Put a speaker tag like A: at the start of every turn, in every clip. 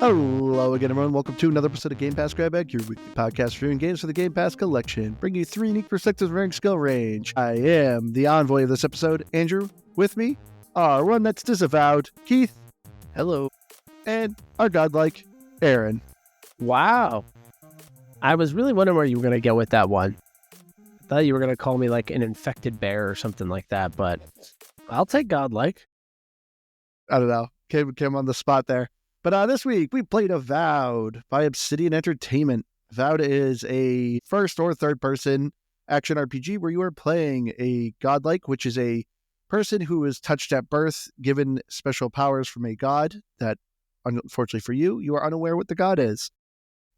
A: Hello again, everyone. Welcome to another episode of Game Pass Grab Bag, your weekly podcast reviewing games for the Game Pass collection, bringing you 3 unique perspectives of varying skill range. I am the envoy of this episode, Andrew. With me, our one that's disavowed, Keith.
B: Hello.
A: And our godlike, Aaron.
B: Wow. I was really wondering where you were going to go with that one. I thought you were going to call me like an infected bear or something like that, but I'll take godlike.
A: I don't know. Came on the spot there. But this week, we played Avowed by Obsidian Entertainment. Avowed is a first or third person action RPG where you are playing a godlike, which is a person who is touched at birth, given special powers from a god that, unfortunately for you, you are unaware what the god is.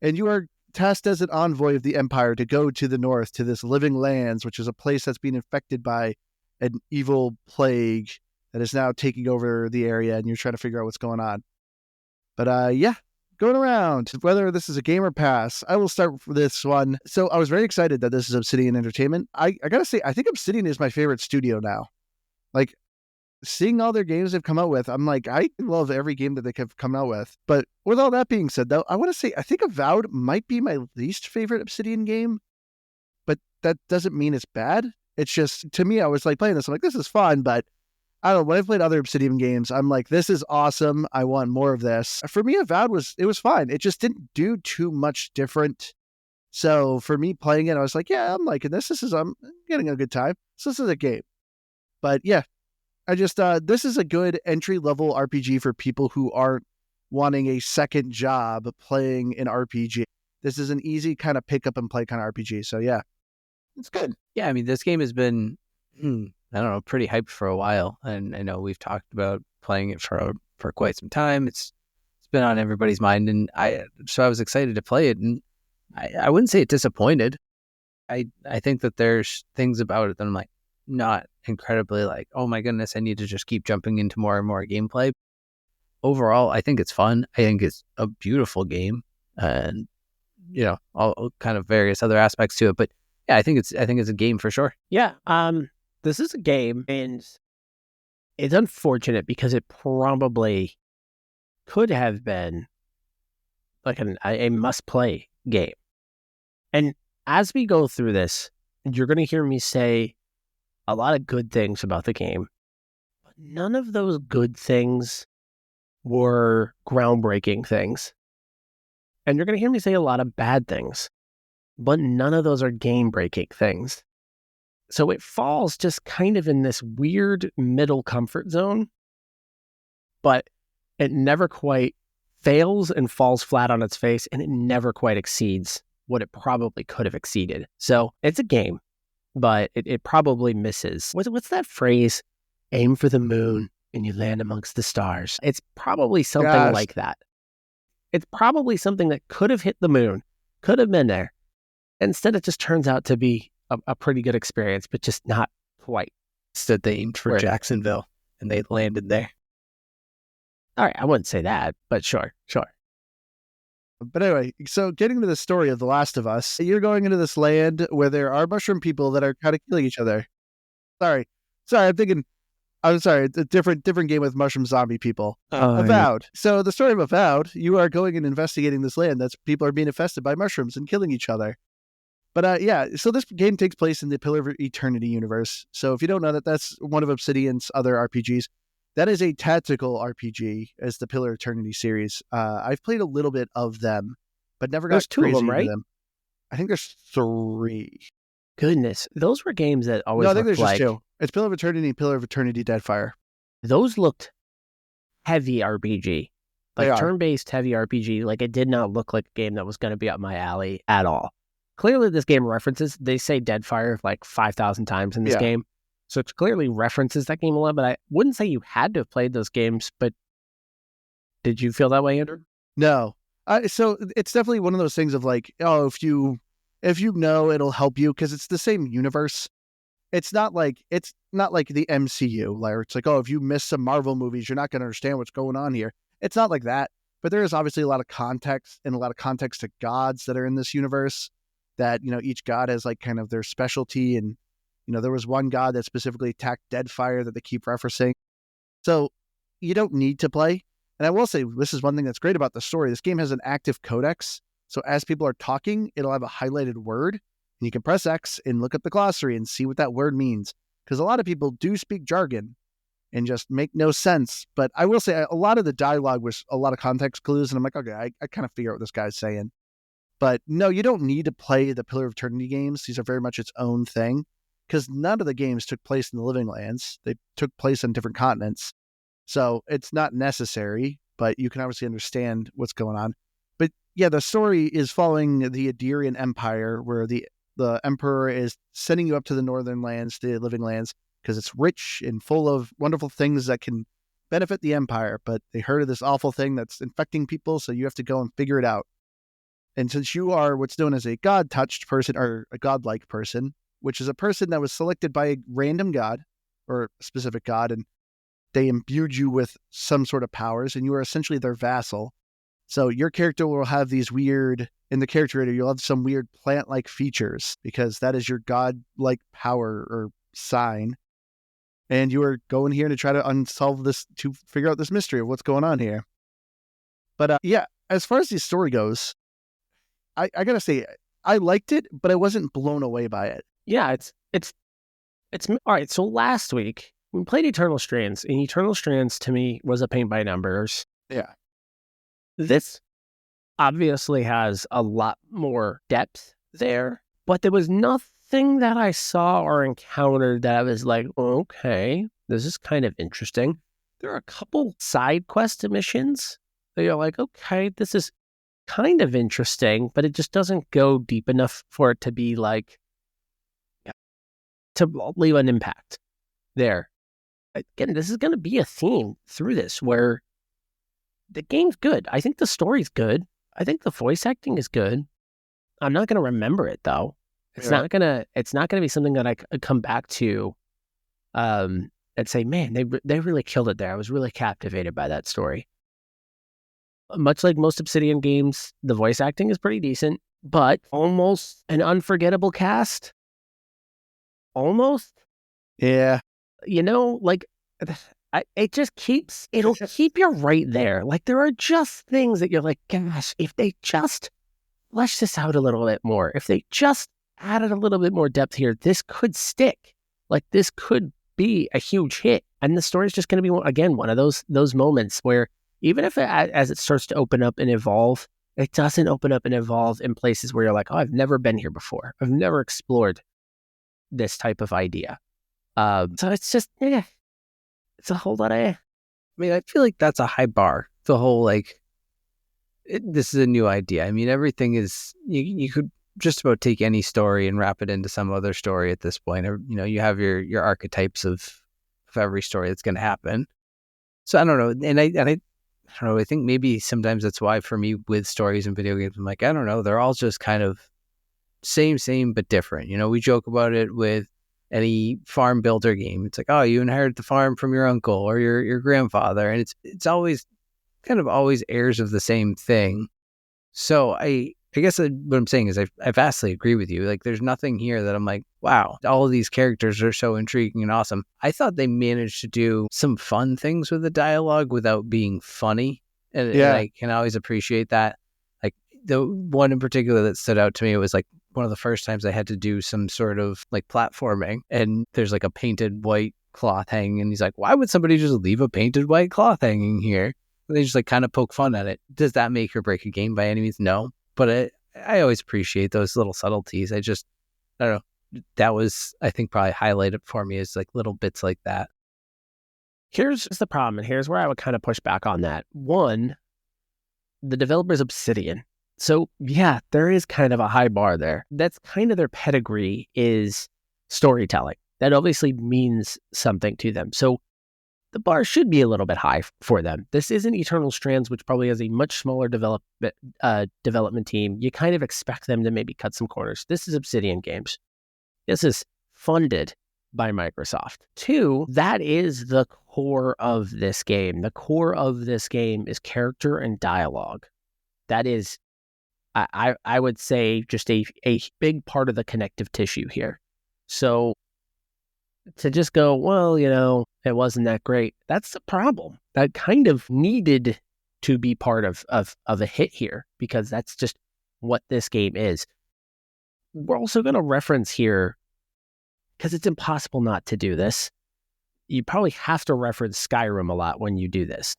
A: And you are tasked as an envoy of the Empire to go to the north, to this Living Lands, which is a place that's been infected by an evil plague that is now taking over the area, and you're trying to figure out what's going on. But yeah, going around, whether this is a game or pass, I will start for this one. So I was very excited that this is Obsidian Entertainment. I gotta say, I think Obsidian is my favorite studio now. Like, seeing all their games they've come out with, I'm like, I love every game that they have come out with. But with all that being said, though, I want to say, I think Avowed might be my least favorite Obsidian game. But that doesn't mean it's bad. It's just, to me, I was like playing this, I'm like, this is fun, but I don't know, when I've played other Obsidian games, I'm like, this is awesome. I want more of this. For me, Avowed was fine. It just didn't do too much different. So for me playing it, I was like, yeah, I'm liking this. I'm getting a good time. So this is a game. But yeah, I just, this is a good entry level RPG for people who aren't wanting a second job playing an RPG. This is an easy kind of pick up and play kind of RPG. So yeah, it's good.
C: Yeah, I mean, this game has been, I don't know, pretty hyped for a while. And I know we've talked about playing it for quite some time. It's been on everybody's mind. And I was excited to play it. And I wouldn't say it disappointed. I think that there's things about it that I'm like, not incredibly like, oh my goodness, I need to just keep jumping into more and more gameplay. Overall, I think it's fun. I think it's a beautiful game. And, you know, all kind of various other aspects to it. But yeah, I think it's a game for sure.
B: Yeah. This is a game, and it's unfortunate because it probably could have been like a must-play game. And as we go through this, you're going to hear me say a lot of good things about the game, but none of those good things were groundbreaking things. And you're going to hear me say a lot of bad things, but none of those are game-breaking things. So it falls just kind of in this weird middle comfort zone, but it never quite fails and falls flat on its face, and it never quite exceeds what it probably could have exceeded. So it's a game, but it probably misses. What's that phrase? Aim for the moon and you land amongst the stars. It's probably something like that. It's probably something that could have hit the moon, could have been there. Instead, it just turns out to be a pretty good experience, but just not quite.
C: Instead, they aimed for Jacksonville and they landed there.
B: All right, I wouldn't say that, but sure.
A: But anyway, so getting to the story of The Last of Us, you're going into this land where there are mushroom people that are kind of killing each other. Sorry, I'm sorry, it's a different game with mushroom zombie people. Avowed. Yeah. So the story of Avowed, you are going and investigating this land that's people are being infested by mushrooms and killing each other. But yeah, so this game takes place in the Pillar of Eternity universe. So if you don't know that, that's one of Obsidian's other RPGs. That is a tactical RPG as the Pillar of Eternity series. I've played a little bit of them, but never got crazy into them. I think there's 3.
B: Goodness, those were games that always
A: I think
B: looked
A: there's
B: like...
A: just 2. It's Pillar of Eternity and Pillar of Eternity Deadfire.
B: Those looked heavy RPG. Like turn-based heavy RPG. Like it did not look like a game that was going to be up my alley at all. Clearly, this game references, they say Deadfire like 5,000 times in this game. So it clearly references that game a lot, but I wouldn't say you had to have played those games, but did you feel that way, Andrew?
A: No. So it's definitely one of those things of like, oh, if you know, it'll help you because it's the same universe. It's not like the MCU, where it's like, oh, if you miss some Marvel movies, you're not going to understand what's going on here. It's not like that, but there is obviously a lot of context and a lot of context to gods that are in this universe. That, you know, each god has like kind of their specialty. And, you know, there was one god that specifically attacked Deadfire that they keep referencing. So you don't need to play. And I will say, this is one thing that's great about the story. This game has an active codex. So as people are talking, it'll have a highlighted word. And you can press X and look up the glossary and see what that word means. Because a lot of people do speak jargon and just make no sense. But I will say a lot of the dialogue was a lot of context clues. And I'm like, okay, I kind of figure out what this guy's saying. But no, you don't need to play the Pillar of Eternity games. These are very much its own thing. Because none of the games took place in the Living Lands. They took place on different continents. So it's not necessary, but you can obviously understand what's going on. But yeah, the story is following the Adirian Empire, where the Emperor is sending you up to the Northern Lands, the Living Lands, because it's rich and full of wonderful things that can benefit the Empire. But they heard of this awful thing that's infecting people, so you have to go and figure it out. And since you are what's known as a god-touched person, or a godlike person, which is a person that was selected by a random god, or a specific god, and they imbued you with some sort of powers, and you are essentially their vassal. So your character will have these weird, in the character editor, you'll have some weird plant-like features, because that is your god-like power or sign. And you are going here to try to unsolve this, to figure out this mystery of what's going on here. But yeah, as far as the story goes, I gotta say, I liked it, but I wasn't blown away by it.
B: Yeah, it's all right. So last week we played Eternal Strands, and Eternal Strands to me was a paint by numbers.
A: Yeah.
B: This obviously has a lot more depth there, but there was nothing that I saw or encountered that I was like, okay, this is kind of interesting. There are a couple side quest missions that you're like, okay, this is kind of interesting, but it just doesn't go deep enough for it to be like, to leave an impact there. Again, this is going to be a theme through this, where the game's good. I think the story's good. I think the voice acting is good. I'm not going to remember it though. It's not gonna be something that I come back to, and say, man, they really killed it there. I was really captivated by that story. Much like most Obsidian games, the voice acting is pretty decent, but almost an unforgettable cast. Almost.
A: Yeah.
B: You know, like, it'll keep you right there. Like, there are just things that you're like, gosh, if they just flesh this out a little bit more, if they just added a little bit more depth here, this could stick. Like, this could be a huge hit. And the story's just going to be, again, one of those moments where even if as it starts to open up and evolve, it doesn't open up and evolve in places where you're like, oh, I've never been here before. I've never explored this type of idea. So it's just, it's a whole lot of.
C: I mean, I feel like that's a high bar. The whole this is a new idea. I mean, everything is, you could just about take any story and wrap it into some other story at this point. Or, you have your archetypes of every story that's going to happen. So I don't know, and I don't know. I think maybe sometimes that's why for me with stories and video games, I'm like, I don't know, they're all just kind of same but different. We joke about it with any farm builder game. It's like, oh, you inherit the farm from your uncle or your grandfather, and it's always kind of always heirs of the same thing. So I guess what I'm saying is I vastly agree with you. Like, there's nothing here that I'm like, wow, all of these characters are so intriguing and awesome. I thought they managed to do some fun things with the dialogue without being funny. And I can always appreciate that. Like, the one in particular that stood out to me, it was like one of the first times I had to do some sort of like platforming, and there's like a painted white cloth hanging, and he's like, why would somebody just leave a painted white cloth hanging here? And they just like kind of poke fun at it. Does that make or break a game by any means? No. But I always appreciate those little subtleties. I don't know. That was, I think, probably highlighted for me as like little bits like that.
B: Here's the problem, and here's where I would kind of push back on that. One, the developer's Obsidian. So yeah, there is kind of a high bar there. That's kind of their pedigree, is storytelling. That obviously means something to them. So the bar should be a little bit high for them. This isn't Eternal Strands, which probably has a much smaller development team. You kind of expect them to maybe cut some corners. This is Obsidian Games. This is funded by Microsoft. Two, that is the core of this game. The core of this game is character and dialogue. That is, I would say, just a big part of the connective tissue here. So to just go, well, it wasn't that great, that's the problem. That kind of needed to be part of a hit here, because that's just what this game is. We're also going to reference here, because it's impossible not to do this. You probably have to reference Skyrim a lot when you do this.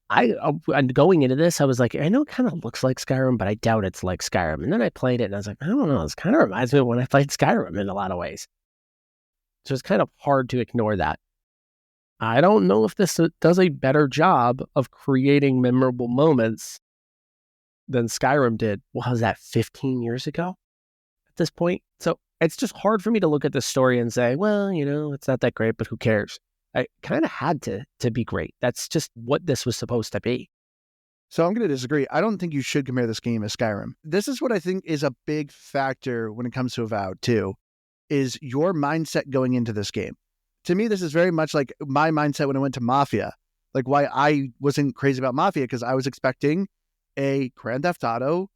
B: I'm going into this, I was like, I know it kind of looks like Skyrim, but I doubt it's like Skyrim. And then I played it and I was like, I don't know, this kind of reminds me of when I played Skyrim in a lot of ways. So it's kind of hard to ignore that. I don't know if this does a better job of creating memorable moments than Skyrim did. What was that, 15 years ago at this point? So it's just hard for me to look at the story and say, well, it's not that great, but who cares? I kind of had to be great. That's just what this was supposed to be.
A: So I'm going to disagree. I don't think you should compare this game to Skyrim. This is what I think is a big factor when it comes to Avowed too, is your mindset going into this game. To me, this is very much like my mindset when I went to Mafia. Like why I wasn't crazy about Mafia, because I was expecting a Grand Theft Auto,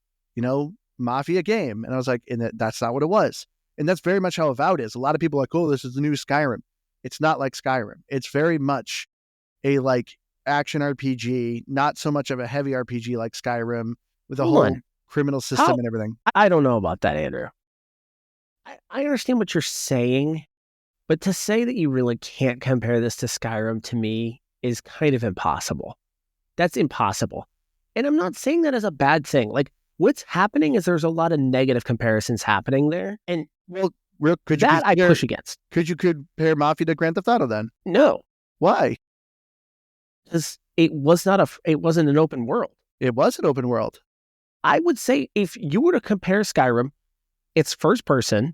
A: Mafia game. And I was like, that's not what it was. And that's very much how Avowed is. A lot of people are like, oh, this is the new Skyrim. It's not like Skyrim. It's very much a action RPG, not so much of a heavy RPG like Skyrim with a whole criminal system and everything.
B: I don't know about that, Andrew. I understand what you're saying, but to say that you really can't compare this to Skyrim to me is kind of impossible. That's impossible. And I'm not saying that as a bad thing. Like what's happening is there's a lot of negative comparisons happening there. And I push against.
A: Could you compare Mafia to Grand Theft Auto then?
B: No.
A: Why?
B: Because it wasn't an open world.
A: It was an open world.
B: I would say if you were to compare Skyrim, it's first person.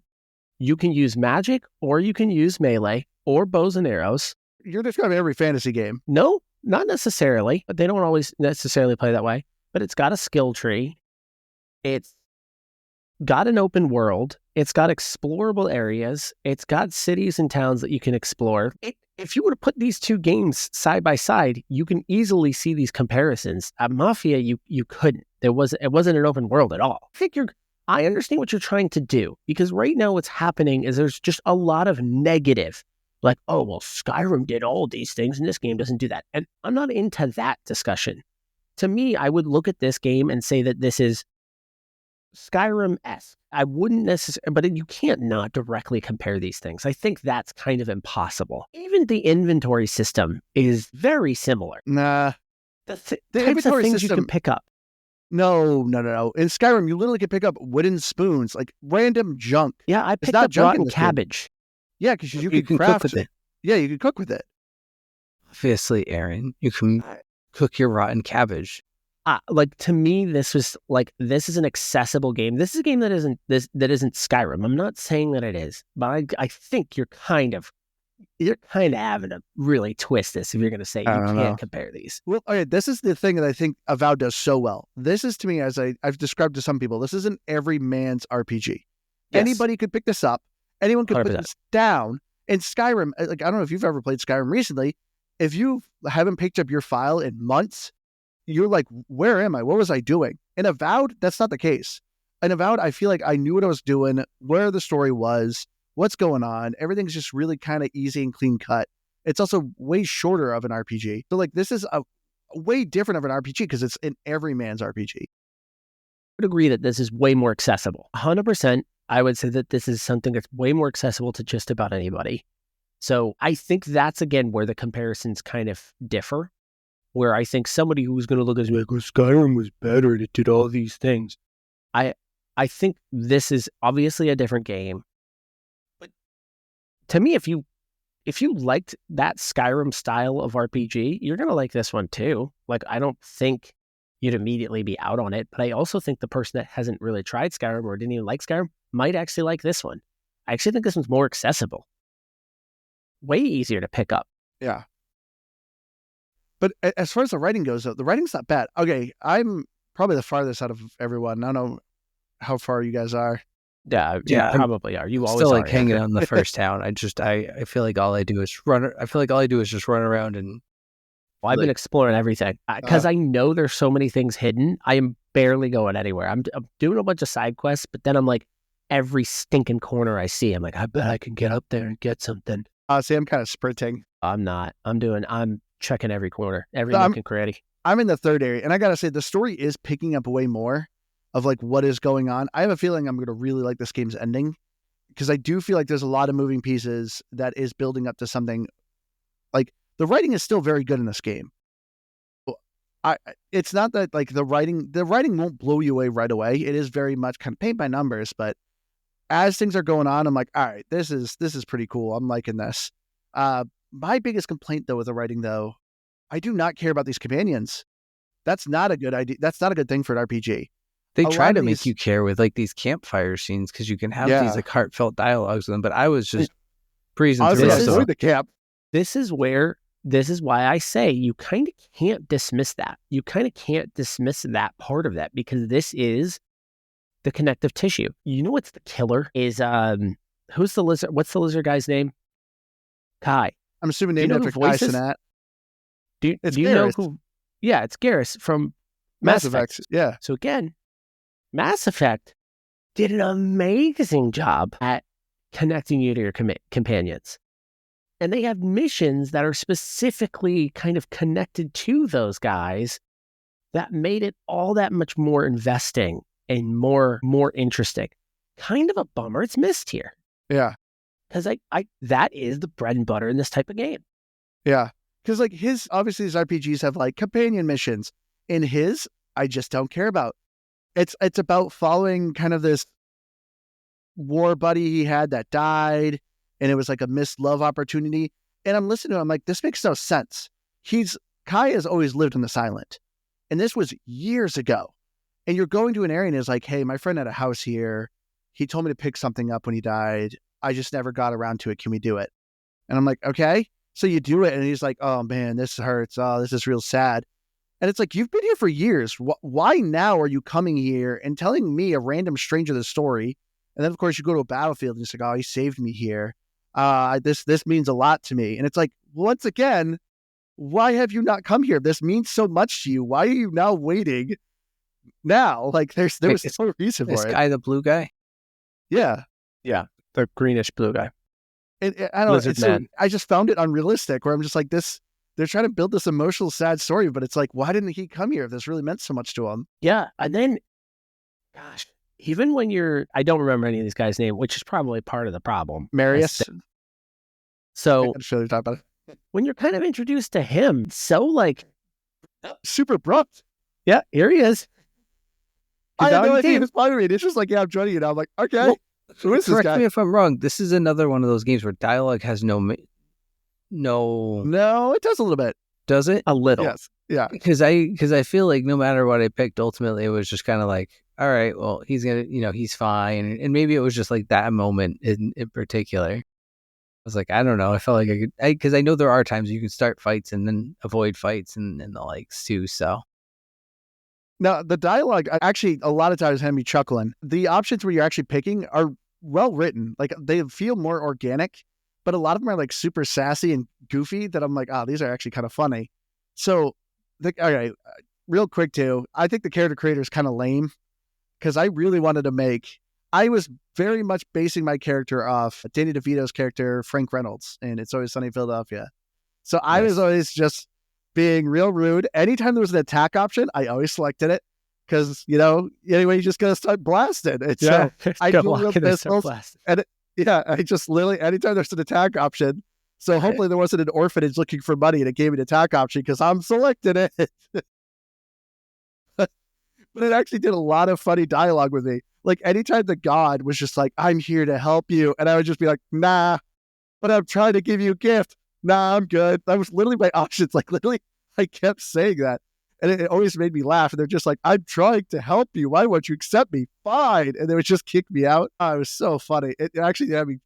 B: You can use magic, or you can use melee, or bows and arrows.
A: You're describing every fantasy game.
B: No, not necessarily. But they don't always necessarily play that way. But it's got a skill tree. It's got an open world. It's got explorable areas. It's got cities and towns that you can explore. If you were to put these two games side by side, you can easily see these comparisons. At Mafia, you couldn't. It wasn't an open world at all. I understand what you're trying to do, because right now what's happening is there's just a lot of negative. Like, oh, well, Skyrim did all these things and this game doesn't do that. And I'm not into that discussion. To me, I would look at this game and say that this is Skyrim-esque. I wouldn't necessarily, but you can't not directly compare these things. I think that's kind of impossible. Even the inventory system is very similar.
A: Nah.
B: The types of things you can pick up.
A: No. In Skyrim, you literally can pick up wooden spoons, like random junk.
B: Yeah, I picked up rotten cabbage.
A: Yeah, because you can
C: cook with it.
A: Yeah, you can cook with it.
C: Obviously, Aaron, you can cook your rotten cabbage.
B: To me, this is an accessible game. This is a game that isn't Skyrim. I'm not saying that it is, but I think you're kind of having to really twist this if you're going to say you can't compare these.
A: Well, okay, this is the thing that I think Avowed does so well. This is, to me, as I've described to some people, this is an every man's RPG. Yes. Anybody could pick this up. Anyone could 100%. Put this down. And Skyrim, I don't know if you've ever played Skyrim recently. If you haven't picked up your file in months, you're like, where am I? What was I doing? In Avowed, that's not the case. In Avowed, I feel like I knew what I was doing, where the story was, what's going on. Everything's just really kind of easy and clean cut. It's also way shorter of an RPG. So this is a way different of an RPG because it's an every man's RPG.
B: I would agree that this is way more accessible. 100%. I would say that this is something that's way more accessible to just about anybody. So I think that's, again, where the comparisons kind of differ. Where I think somebody who's going to look at this and be like, oh, Skyrim was better and it did all these things. I think this is obviously a different game. But to me, if you liked that Skyrim style of RPG, you're going to like this one too. I don't think you'd immediately be out on it, but I also think the person that hasn't really tried Skyrim or didn't even like Skyrim might actually like this one. I actually think this one's more accessible. Way easier to pick up.
A: Yeah. But as far as the writing goes, though, the writing's not bad. Okay, I'm probably the farthest out of everyone. I don't know how far you guys are.
B: Yeah, probably are. You always
C: still
B: are,
C: hanging out in the first town. I feel like all I do is run. I feel like all I do is just run around and.
B: Well, I've been exploring everything because I know there's so many things hidden. I am barely going anywhere. I'm doing a bunch of side quests, but then I'm like, every stinking corner I see, I'm like, I bet I can get up there and get something.
A: See, I'm kind of sprinting.
B: I'm not. I'm checking every corner, every
A: So
B: nook and cranny.
A: I'm in the third area, and I gotta say the story is picking up way more of like what is going on. I have a feeling I'm gonna really like this game's ending because I do feel like there's a lot of moving pieces that is building up to something. Like the writing is still very good in this game. It's not that like the writing won't blow you away right away. It is very much kind of paint by numbers, but as things are going on, I'm like, all right, this is pretty cool. I'm liking this. My biggest complaint though with the writing though, I do not care about these companions. That's not a good idea. That's not a good thing for an RPG.
C: They
A: A
C: try
A: lot
C: to
A: of
C: make
A: these-
C: you care with like these campfire scenes because you can have
A: Yeah.
C: these like heartfelt dialogues with them. But I was just breezing
A: Honestly,
C: through
B: This
A: I
C: this.
B: is-
A: avoid the camp.
B: This is why I say you kind of can't dismiss that. You kind of can't dismiss that part of that because this is the connective tissue. You know what's the killer is who's the lizard? What's the lizard guy's name? Kai.
A: I'm assuming
B: Do you
A: named
B: know
A: after
B: who
A: Kai
B: voices-
A: Cenat.
B: Do
A: It's
B: you know
A: Garrus.
B: who? Yeah, it's Garrus from
A: Mass
B: Mass Effect.
A: Effect. Yeah.
B: So again, Mass Effect did an amazing job at connecting you to your companions. And they have missions that are specifically kind of connected to those guys that made it all that much more investing and more interesting. Kind of a bummer it's missed here.
A: Yeah.
B: Because that is the bread and butter in this type of game.
A: Yeah. Because like obviously his RPGs have like companion missions. In his, I just don't care about. It's about following kind of this war buddy he had that died, and it was like a missed love opportunity. And I'm listening to him, I'm like, this makes no sense. Kai has always lived in the silent. And this was years ago. And you're going to an area and it's like, hey, my friend had a house here. He told me to pick something up when he died. I just never got around to it. Can we do it? And I'm like, okay. So you do it. And he's like, oh man, this hurts. Oh, this is real sad. And it's like, you've been here for years. Why now are you coming here and telling me, a random stranger, the story? And then, of course, you go to a battlefield and it's like, oh, he saved me here. This means a lot to me. And it's like, once again, why have you not come here? This means so much to you. Why are you now waiting now? Like, there was no reason
C: This
A: for it.
C: guy, the blue guy.
A: Yeah.
B: The greenish blue guy.
A: And I don't know.
B: Lizard Man.
A: I just found it unrealistic where I'm just like, they're trying to build this emotional, sad story, but it's like, why didn't he come here if this really meant so much to him?
B: Yeah. And then, gosh, even when I don't remember any of these guys' name, which is probably part of the problem.
A: Marius.
B: So
A: I'm sure they're talking about it.
B: when you're kind of introduced to him, so like,
A: Super abrupt.
B: yeah, here he is.
A: I had no
B: Design
A: idea he
B: team.
A: was following me. It's just like, yeah, I'm joining you now. I'm like, okay.
C: Well,
A: Who is this
C: Correct
A: guy?
C: me if I'm wrong. This is another one of those games where dialogue has no.
A: No, it does a little bit.
C: Does it?
B: A little.
A: Yes. Yeah.
C: Because I feel like no matter what I picked, ultimately it was just kind of like, all right, well, he's gonna, he's fine, and maybe it was just like that moment in particular. I was like, I don't know. I felt like I could, because I know there are times you can start fights and then avoid fights and the likes too. So
A: Now, the dialogue actually a lot of times had me chuckling. The options where you're actually picking are well written. Like they feel more organic, but a lot of them are like super sassy and goofy that I'm like, oh, these are actually kind of funny. So, all right, real quick too, I think the character creator is kind of lame because I really wanted to I was very much basing my character off Danny DeVito's character, Frank Reynolds, and It's Always Sunny in Philadelphia. So I was always just being real rude. Anytime there was an attack option, I always selected it because, anyway, you just got to start blasting. And so I
B: Go
A: do
B: walk
A: real
B: in there,
A: pistols.
B: so blast.
A: Yeah, I just literally, anytime there's an attack option, so hopefully there wasn't an orphanage looking for money and it gave me an attack option because I'm selecting it. But it actually did a lot of funny dialogue with me. Like anytime the god was just like, I'm here to help you. And I would just be like, nah, but I'm trying to give you a gift. Nah, I'm good. That was literally my options. Like literally, I kept saying that. And it always made me laugh. And they're just like, I'm trying to help you. Why won't you accept me? Fine. And they would just kick me out. Oh, it was so funny. It actually had me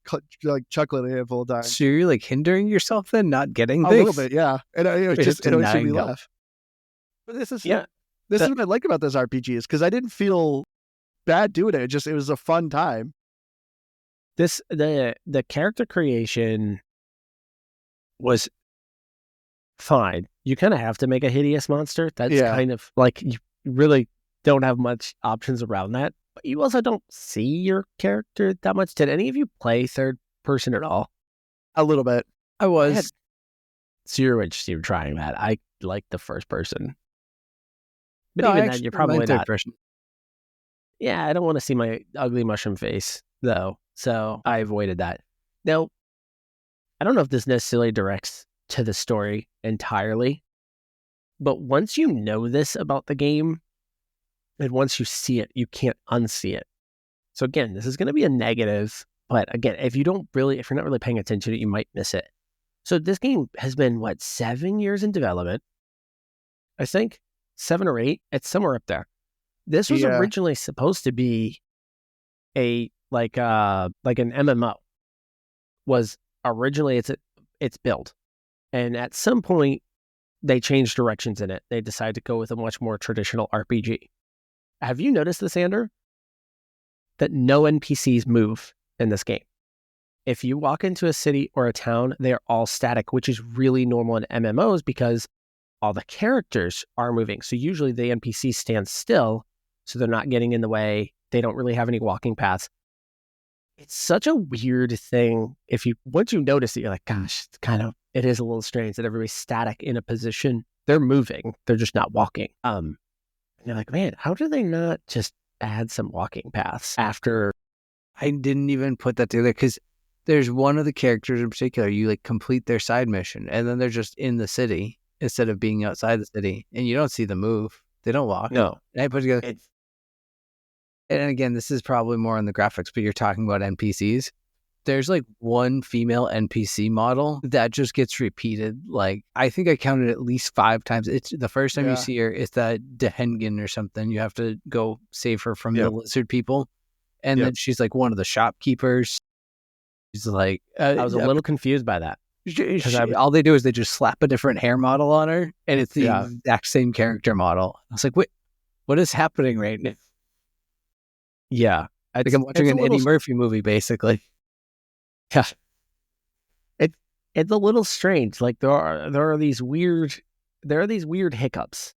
A: like chuckling a handful of times.
C: So you're like hindering yourself then, not getting
A: A
C: things?
A: little bit, yeah. And it always made me
C: denying them.
A: laugh. But this is
B: Yeah.
A: This is what I like about this RPG is because I didn't feel bad doing it. It was a fun time.
B: The character creation was fine. You kind of have to make a hideous monster. That's kind of like you really don't have much options around that. But you also don't see your character that much. Did any of you play third person at all?
A: A little bit.
C: I was.
B: zero interest in trying that. I like the first person. But
C: No,
B: even then, you're probably
C: third
B: not.
C: person.
B: Yeah, I don't want to see my ugly mushroom face, though. So I avoided that. Now, I don't know if this necessarily directs to the story entirely, but once you know this about the game, and once you see it, you can't unsee it. So again, this is going to be a negative, but again, if you're not really paying attention to it, you might miss it. So this game has been, 7 years in development? I think 7 or 8. It's somewhere up there. This was originally supposed to be like an MMO. Was originally its build, and at some point they changed directions in it. They decided to go with a much more traditional RPG. Have you noticed this, Andrew? That no NPCs move in this game. If you walk into a city or a town, they are all static, which is really normal in MMOs because all the characters are moving. So usually the NPCs stand still, so they're not getting in the way. They don't really have any walking paths. It's such a weird thing. Once you notice it, you're like, gosh, it is a little strange that everybody's static in a position. They're moving. They're just not walking. And you're like, man, how do they not just add some walking paths after?
C: I didn't even put that together because there's one of the characters in particular, you complete their side mission and then they're just in the city instead of being outside the city, and you don't see them move. They don't walk.
B: No.
C: And I put together. And again, this is probably more on the graphics, but you're talking about NPCs. There's one female NPC model that just gets repeated. I think I counted at least 5 times. It's the first time you see her, it's that Dehengen or something. You have to go save her from the lizard people. And then she's one of the shopkeepers. She's I
B: was a little confused by that.
C: All they do is they just slap a different hair model on her, and it's the exact same character model. I was like, wait, what is happening right now?
B: Yeah.
C: I'm watching an Eddie Murphy movie, basically.
B: Yeah. It's a little strange. There are these weird hiccups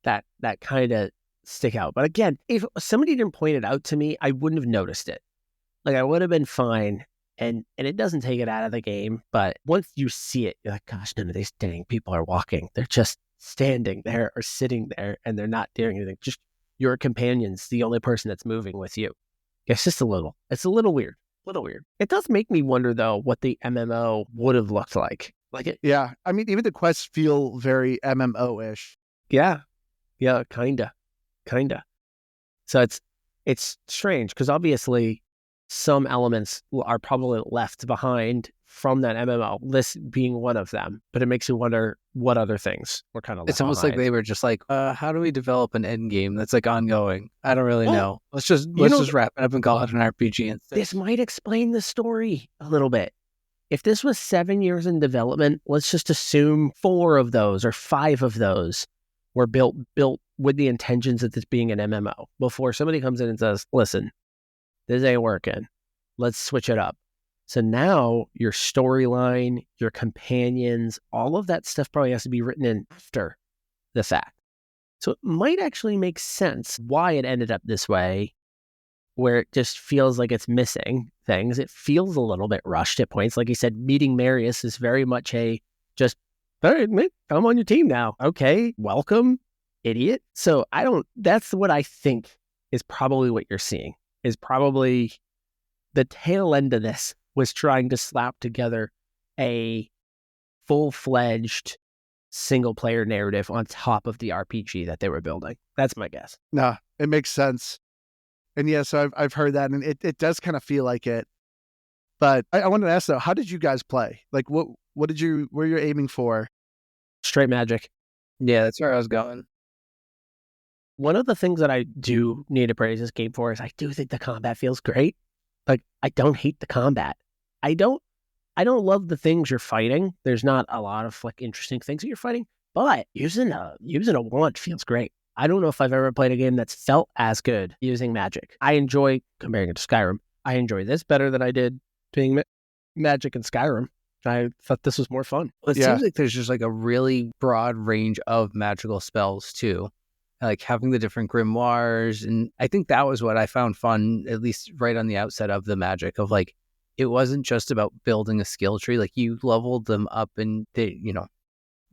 B: that kind of stick out. But again, if somebody didn't point it out to me, I wouldn't have noticed it. I would have been fine. And it doesn't take it out of the game. But once you see it, you're like, gosh, none of these dang people are walking. They're just standing there or sitting there, and they're not doing anything. Just your companion's the only person that's moving with you. It's a little weird. It does make me wonder, though, what the MMO would have looked like.
A: Yeah. I mean, even the quests feel very MMO-ish.
B: Yeah. Yeah, kinda. So it's strange because obviously some elements are probably left behind from that MMO, this being one of them. But it makes you wonder what other things were kind of left
C: It's almost
B: behind.
C: like they were just how do we develop an end game that's ongoing? I don't really know. Let's just wrap it up and call it an RPG instead.
B: This might explain the story a little bit. If this was 7 years in development, let's just assume 4 of those or 5 of those were built with the intentions of this being an MMO before somebody comes in and says, listen, this ain't working. Let's switch it up. So now your storyline, your companions, all of that stuff probably has to be written in after the fact. So it might actually make sense why it ended up this way, where it just feels like it's missing things. It feels a little bit rushed at points. Like you said, meeting Marius is very much all right, man, I'm on your team now. Okay, welcome, idiot. So that's what I think is probably what you're seeing, is probably the tail end of this was trying to slap together a full-fledged single-player narrative on top of the RPG that they were building. That's my guess.
A: No, it makes sense. And yeah, so I've heard that, and it does kind of feel like it. But I wanted to ask, though, how did you guys play? What were you aiming for?
B: Straight magic.
C: Yeah, that's where I was going.
B: One of the things that I do need to praise this game for is I do think the combat feels great. I don't hate the combat. I don't love the things you're fighting. There's not a lot of interesting things that you're fighting, but using a wand feels great. I don't know if I've ever played a game that's felt as good using magic. I enjoy, comparing it to Skyrim, I enjoy this better than I did doing magic in Skyrim. I thought this was more fun.
C: Well, it seems like there's just a really broad range of magical spells too. Having the different grimoires. And I think that was what I found fun, at least right on the outset of the magic of it wasn't just about building a skill tree. Like you leveled them up and they,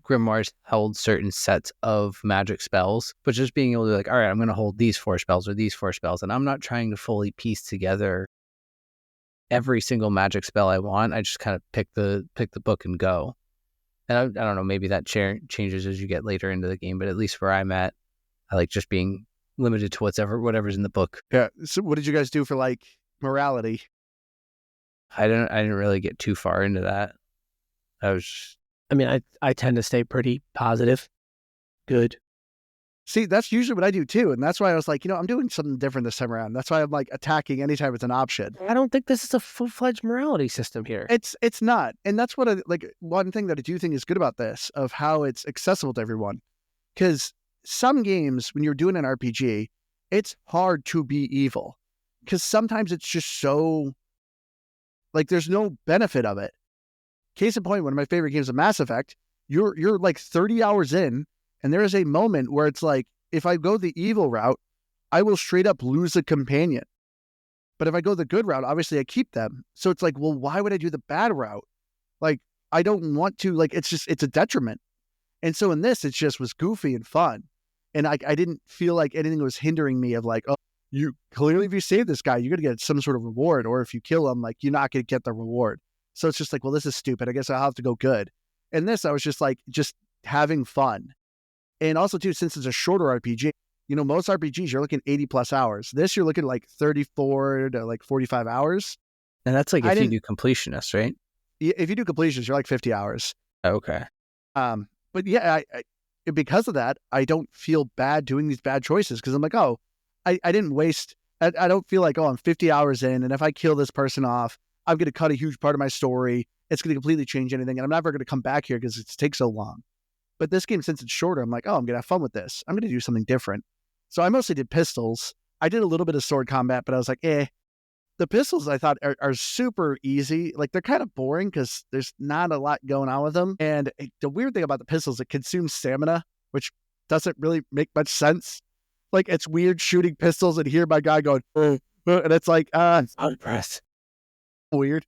C: grimoires held certain sets of magic spells, but just being able to like, all right, I'm going to hold these 4 spells or these 4 spells. And I'm not trying to fully piece together every single magic spell I want. I just kind of pick the book and go. And I don't know, maybe that changes as you get later into the game, but at least where I'm at, I like just being limited to whatever's in the book.
A: Yeah. So what did you guys do for like morality?
C: I didn't really get too far into that.
B: I tend to stay pretty positive. Good.
A: See, that's usually what I do too. And that's why I was like, I'm doing something different this time around. That's why I'm like attacking anytime it's an option.
B: I don't think this is a full-fledged morality system here.
A: It's not. And that's what one thing that I do think is good about this, of how it's accessible to everyone. Because some games, when you're doing an RPG, it's hard to be evil. Because sometimes it's just so, like, there's no benefit of it. Case in point, one of my favorite games of Mass Effect, you're like 30 hours in, and there is a moment where it's like, if I go the evil route, I will straight up lose a companion. But if I go the good route, obviously I keep them. So it's like, well, why would I do the bad route? Like, I don't want to, like, it's a detriment. And so in this, it just was goofy and fun. And I didn't feel like anything was hindering me of like, oh, you clearly, if you save this guy, you're going to get some sort of reward. Or if you kill him, like, you're not going to get the reward. So it's just like, well, this is stupid. I guess I'll have to go good. And this, I was just like, just having fun. And also too, since it's a shorter RPG, most RPGs, you're looking 80 plus hours. This, you're looking like 34 to like 45 hours.
C: And that's like if you do completionists, right?
A: If you do completionists, you're like 50 hours.
C: Okay.
A: But yeah, I because of that, I don't feel bad doing these bad choices because I'm like, oh, I didn't waste. I don't feel like, oh, I'm 50 hours in, and if I kill this person off, I'm going to cut a huge part of my story. It's going to completely change anything, and I'm never going to come back here because it takes so long. But this game, since it's shorter, I'm like, oh, I'm going to have fun with this. I'm going to do something different. So I mostly did pistols. I did a little bit of sword combat, but I was like, The pistols I thought are super easy. Like, they're kind of boring because there's not a lot going on with them. And the weird thing about the pistols, it consumes stamina, which doesn't really make much sense. Like, it's weird shooting pistols and hear my guy going, and it's like,
B: Unpressed.
A: Weird.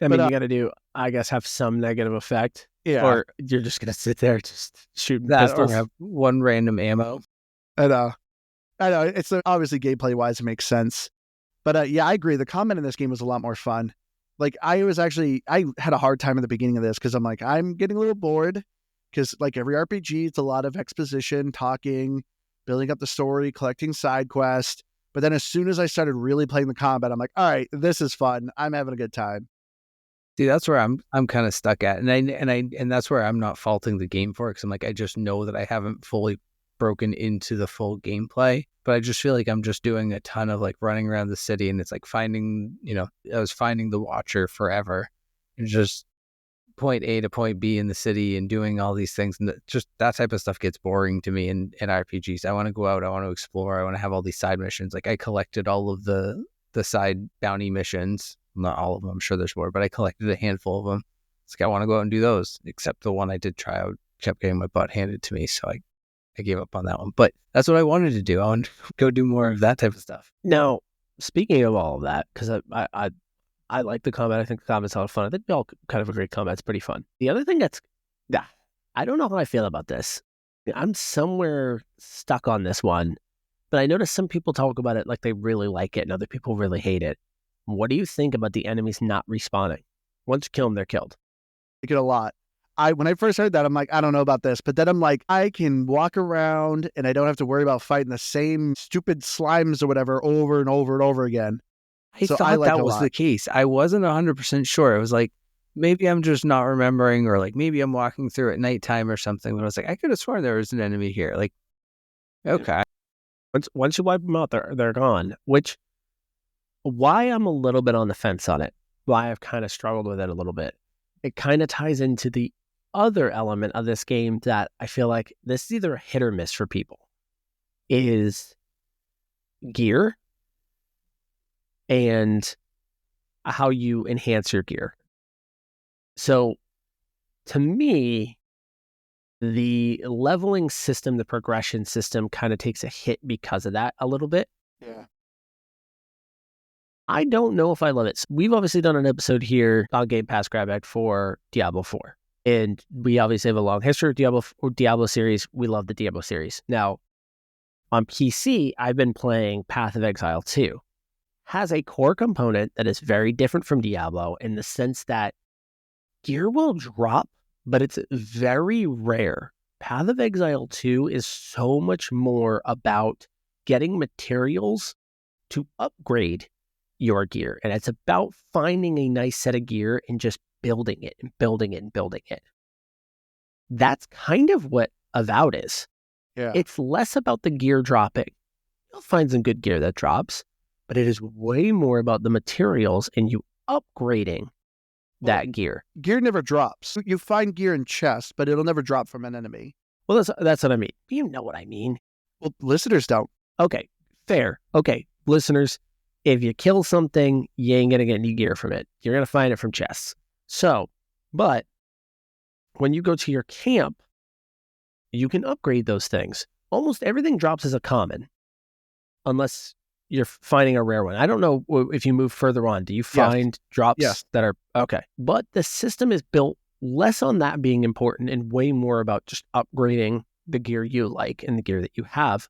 B: You got to do, I guess, have some negative effect.
A: Yeah.
B: Or you're just going to sit there just shooting
C: that
B: pistols.
C: Or have one random ammo.
A: I know. It's obviously gameplay wise, it makes sense. But yeah, I agree. The combat in this game was a lot more fun. Like, I had a hard time at the beginning of this because I'm like, I'm getting a little bored because, like every RPG, it's a lot of exposition, talking, building up the story, collecting side quests. But then as soon as I started really playing the combat, I'm like, all right, this is fun. I'm having a good time.
C: See, that's where I'm kind of stuck at, and that's where I'm not faulting the game for it, because I'm like, I just know that I haven't fully broken into the full gameplay, but I just feel like I'm just doing a ton of like running around the city, and it's like finding, I was finding the Watcher forever, and just point A to point B in the city and doing all these things, and just that type of stuff gets boring to me in RPGs. I want to go out, I want to explore, I want to have all these side missions. Like, I collected all of the side bounty missions. Not all of them, I'm sure there's more, but I collected a handful of them. It's like, I want to go out and do those, except the one I did try out kept getting my butt handed to me, so I gave up on that one. But that's what I wanted to do. I want to go do more of that type of stuff.
B: Now, speaking of all of that, because I like the combat. I think the combat's a lot of fun. I think we all kind of agree combat's pretty fun. The other thing I don't know how I feel about this. I'm somewhere stuck on this one, but I noticed some people talk about it like they really like it and other people really hate it. What do you think about the enemies not respawning? Once you kill them, they're killed.
A: I get a lot. When I first heard that, I'm like, I don't know about this. But then I'm like, I can walk around and I don't have to worry about fighting the same stupid slimes or whatever over and over and over again.
C: I thought that was the case. I wasn't 100% sure. It was like, maybe I'm just not remembering, or like maybe I'm walking through at nighttime or something. But I was like, I could have sworn there was an enemy here. Like, okay.
B: Once you wipe them out, they're gone. Which, why I'm a little bit on the fence on it, why I've kind of struggled with it a little bit. It kind of ties into the other element of this game that I feel like this is either a hit or miss for people, is gear and how you enhance your gear. So to me, the leveling system, the progression system kind of takes a hit because of that a little bit.
A: Yeah.
B: I don't know if I love it. We've obviously done an episode here on Game Pass Grab Bag for Diablo 4. And we obviously have a long history of Diablo series. We love the Diablo series. Now, on PC, I've been playing Path of Exile 2. Has a core component that is very different from Diablo in the sense that gear will drop, but it's very rare. Path of Exile 2 is so much more about getting materials to upgrade your gear. And it's about finding a nice set of gear and just building it and building it and building it. That's kind of what Avowed is.
A: Yeah.
B: It's less about the gear dropping. You'll find some good gear that drops, but it is way more about the materials and you upgrading that gear.
A: Gear never drops. You find gear in chests, but it'll never drop from an enemy.
B: Well, that's what I mean. You know what I mean.
A: Well, listeners don't.
B: Okay, fair. Okay, listeners, if you kill something, you ain't going to get any gear from it. You're going to find it from chests. So, but when you go to your camp, you can upgrade those things. Almost everything drops as a common, unless you're finding a rare one. I don't know if you move further on. Do you find drops that are... Okay. But the system is built less on that being important and way more about just upgrading the gear you like and the gear that you have,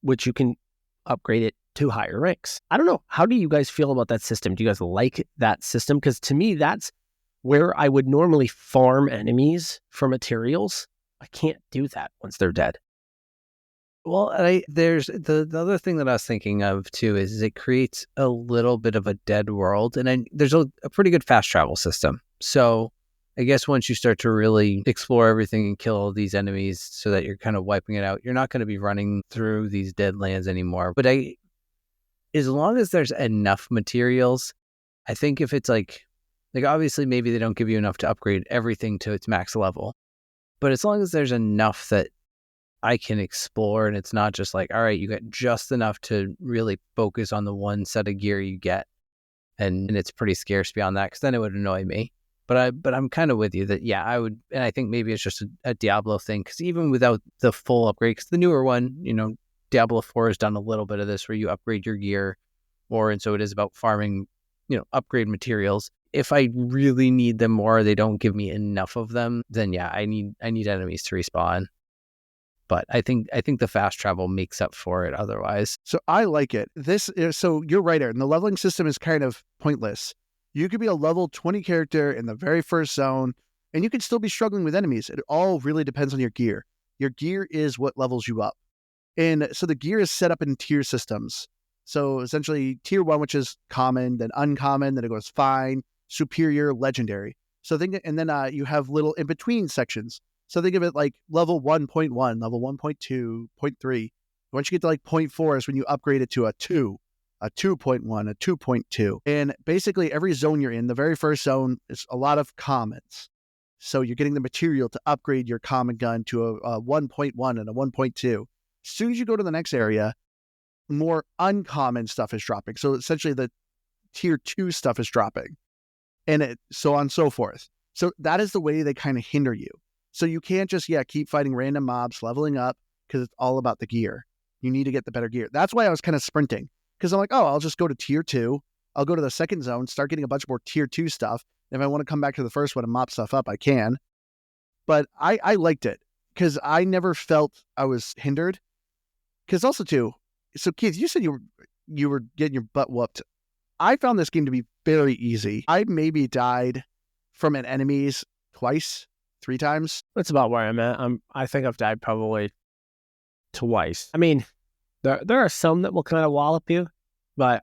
B: which you can upgrade it to higher ranks. I don't know. How do you guys feel about that system? Do you guys like that system? Because to me, that's where I would normally farm enemies for materials. I can't do that once they're dead.
C: Well, there's the other thing that I was thinking of too is it creates a little bit of a dead world, and there's a pretty good fast travel system. So I guess once you start to really explore everything and kill all these enemies so that you're kind of wiping it out, you're not going to be running through these dead lands anymore. But as long as there's enough materials, I think if it's like obviously maybe they don't give you enough to upgrade everything to its max level, but as long as there's enough that I can explore and it's not just like, all right, you got just enough to really focus on the one set of gear you get, and it's pretty scarce beyond that, because then it would annoy me. But I'm kind of with you that, yeah, I would, and I think maybe it's just a Diablo thing, because even without the full upgrade, because the newer one, Diablo 4 has done a little bit of this where you upgrade your gear more, and so it is about farming, upgrade materials. If I really need them more, they don't give me enough of them, then yeah, I need enemies to respawn. But I think the fast travel makes up for it otherwise.
A: So I like it. So you're right, Aaron. The leveling system is kind of pointless. You could be a level 20 character in the very first zone, and you could still be struggling with enemies. It all really depends on your gear. Your gear is what levels you up. And so the gear is set up in tier systems. So essentially tier 1, which is common, then uncommon, then it goes fine, superior, legendary. So and then you have little in-between sections. So think of it like level 1.1, level 1.2, 0.3. Once you get to like 0.4 is when you upgrade it to a 2, a 2.1, a 2.2. And basically every zone you're in, the very first zone is a lot of commons. So you're getting the material to upgrade your common gun to a 1.1 and a 1.2. As soon as you go to the next area, more uncommon stuff is dropping. So essentially the tier 2 stuff is dropping. And so on and so forth. So that is the way they kind of hinder you. So you can't just, keep fighting random mobs, leveling up, because it's all about the gear. You need to get the better gear. That's why I was kind of sprinting, because I'm like, I'll just go to tier 2. I'll go to the second zone, start getting a bunch more tier 2 stuff. And if I want to come back to the first one and mop stuff up, I can. But I liked it, because I never felt I was hindered. Because also, too, so Keith, you said you were getting your butt whooped. I found this game to be very easy. I maybe died from an enemies twice. 3 times.
B: That's about where I'm at. I think I've died probably twice. I mean, there are some that will kind of wallop you,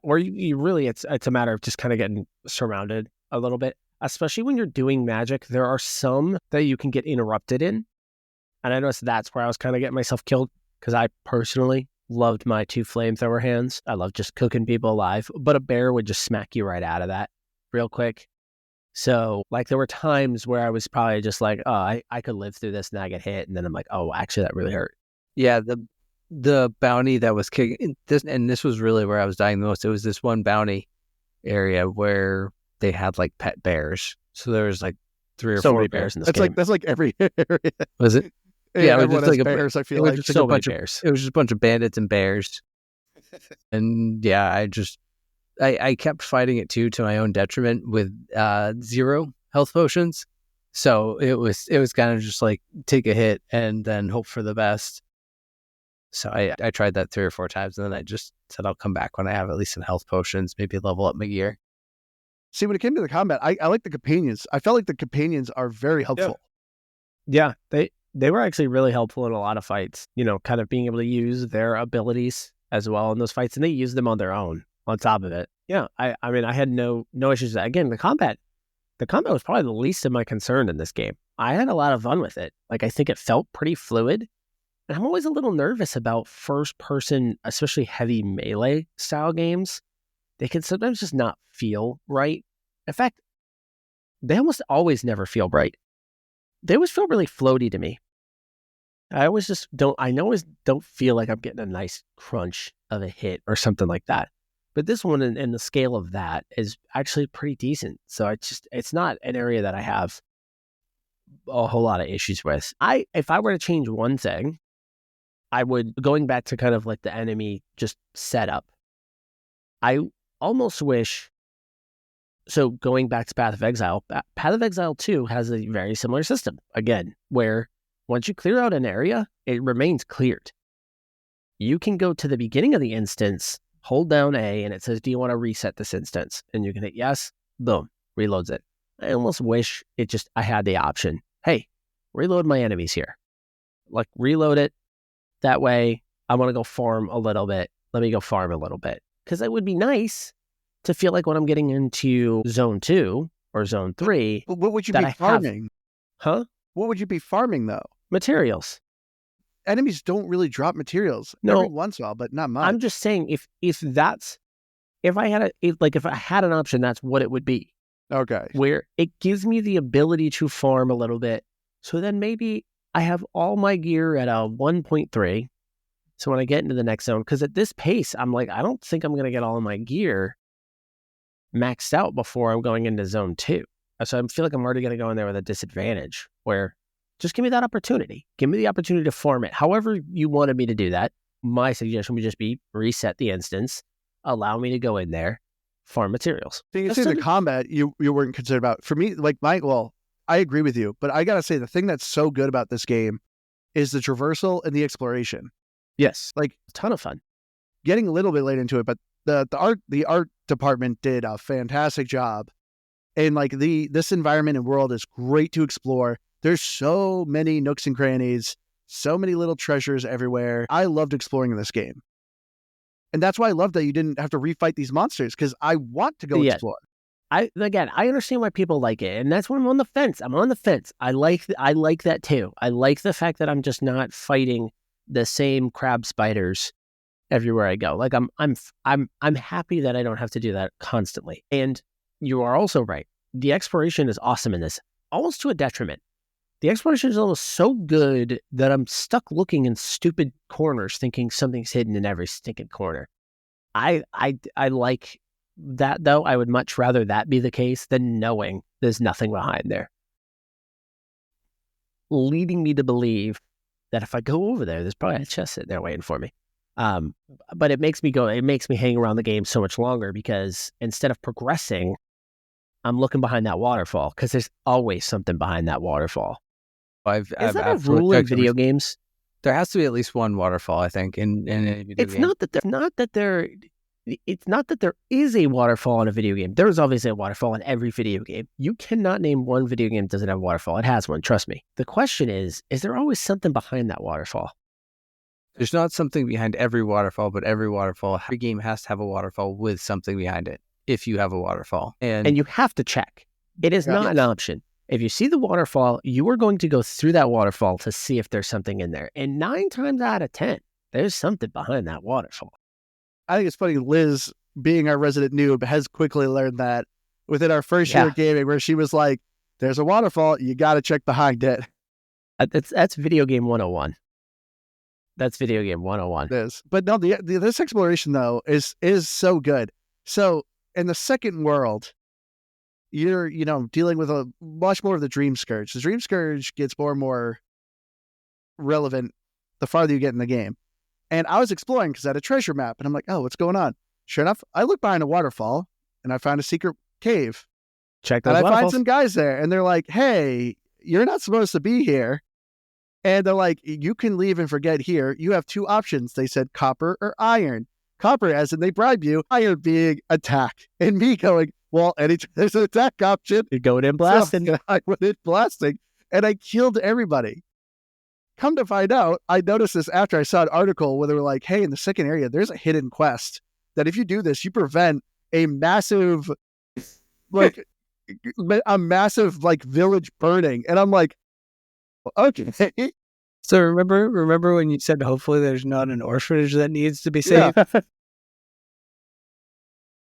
B: or you really, it's a matter of just kind of getting surrounded a little bit. Especially when you're doing magic, there are some that you can get interrupted in. And I noticed that's where I was kind of getting myself killed, because I personally loved my 2 flamethrower hands. I love just cooking people alive, but a bear would just smack you right out of that real quick. So, there were times where I was probably just like, I could live through this, and I get hit, and then I'm like, oh, actually, that really hurt.
C: Yeah, the bounty that was kicking this, and this was really where I was dying the most. It was this one bounty area where they had pet bears. So there was 3 or 4
B: bears in this game.
A: That's like every area.
C: Was it?
A: Yeah, it was just bears. I feel like
C: so many bears. It was just a bunch of bandits and bears. And yeah, I kept fighting it too to my own detriment with 0 health potions. So it was kind of just like take a hit and then hope for the best. So I tried that 3 or 4 times, and then I just said I'll come back when I have at least some health potions, maybe level up my gear.
A: See, when it came to the combat, I like the companions. I felt like the companions are very helpful.
B: Yeah, they were actually really helpful in a lot of fights, kind of being able to use their abilities as well in those fights, and they use them on their own on top of it. Yeah, I mean, I had no issues with that. Again, the combat was probably the least of my concern in this game. I had a lot of fun with it. Like, I think it felt pretty fluid, and I'm always a little nervous about first-person, especially heavy melee style games. They can sometimes just not feel right. In fact, they almost always never feel right. They always feel really floaty to me. I always don't feel like I'm getting a nice crunch of a hit or something like that. But this one, in the scale of that, is actually pretty decent. So it's not an area that I have a whole lot of issues with. If I were to change one thing, I would, going back to kind of like the enemy just setup, I almost wish, so going back to Path of Exile 2 has a very similar system, again, where once you clear out an area, it remains cleared. You can go to the beginning of the instance, hold down A, and it says, do you want to reset this instance? And you can hit yes, boom, reloads it. I almost wish I had the option, hey, reload my enemies here. Like, reload it. That way, I want to go farm a little bit. Let me go farm a little bit. Because it would be nice to feel like when I'm getting into Zone 2 or Zone 3...
A: But what would you be farming?
B: Huh?
A: What would you be farming, though?
B: Materials.
A: Enemies don't really drop materials every once in a while, but not much.
B: I'm just saying, if I had an option, that's what it would be.
A: Okay.
B: Where it gives me the ability to farm a little bit. So then maybe I have all my gear at a 1.3. So when I get into the next zone, because at this pace, I'm like, I don't think I'm going to get all of my gear maxed out before I'm going into Zone 2. So I feel like I'm already going to go in there with a disadvantage, where just give me that opportunity. Give me the opportunity to farm it. However you wanted me to do that, my suggestion would just be reset the instance, allow me to go in there, farm materials.
A: So you see the combat you weren't concerned about. For me, like I agree with you, but I got to say the thing that's so good about this game is the traversal and the exploration.
B: Yes.
A: Like,
B: a ton of fun.
A: Getting a little bit late into it, but the art department did a fantastic job. And like this environment and world is great to explore. There's so many nooks and crannies, so many little treasures everywhere. I loved exploring in this game. And that's why I love that you didn't have to refight these monsters, because I want to go explore.
B: I understand why people like it, and that's why I'm on the fence. I like that too. I like the fact that I'm just not fighting the same crab spiders everywhere I go. Like I'm happy that I don't have to do that constantly. And you are also right. The exploration is awesome in this, almost to a detriment. The exploration is almost so good that I'm stuck looking in stupid corners, thinking something's hidden in every stinking corner. I like that, though. I would much rather that be the case than knowing there's nothing behind there, leading me to believe that if I go over there, there's probably a chest sitting there waiting for me. But it makes me hang around the game so much longer, because instead of progressing, I'm looking behind that waterfall, because there's always something behind that waterfall.
C: Is
B: that a rule in video games?
C: There has to be at least one waterfall, I think, in any video game.
B: It's not that there is a waterfall in a video game. There is obviously a waterfall in every video game. You cannot name one video game that doesn't have a waterfall. It has one, trust me. The question is there always something behind that waterfall?
C: There's not something behind every waterfall, but every game has to have a waterfall with something behind it, if you have a waterfall. And
B: you have to check. It is not an option. If you see the waterfall, you are going to go through that waterfall to see if there's something in there. And 9 times out of 10, there's something behind that waterfall.
A: I think it's funny, Liz, being our resident noob, has quickly learned that within our first year of gaming, where she was like, there's a waterfall, you got to check behind it.
B: That's video game 101. That's video game 101.
A: It is. But no, this exploration, though, is so good. So in the second world, you're, dealing with a much more of the Dreamscourge. The Dreamscourge gets more and more relevant the farther you get in the game. And I was exploring because I had a treasure map, and I'm like, oh, what's going on? Sure enough, I look behind a waterfall and I found a secret cave.
B: Check
A: And
B: those
A: I find
B: waterfalls.
A: some guys there and they're like, hey, you're not supposed to be here. And they're like, you can leave and forget here. You have 2 options. They said copper or iron. Copper as in they bribe you, iron being attack. And me going, well, anytime there's an attack option,
B: You're going in blasting.
A: so I went in blasting and I killed everybody. Come to find out, I noticed this after I saw an article where they were like, hey, in the second area, there's a hidden quest that if you do this, you prevent a massive, like, village burning. And I'm like, okay.
C: So remember when you said hopefully there's not an orphanage that needs to be saved?
A: Yeah.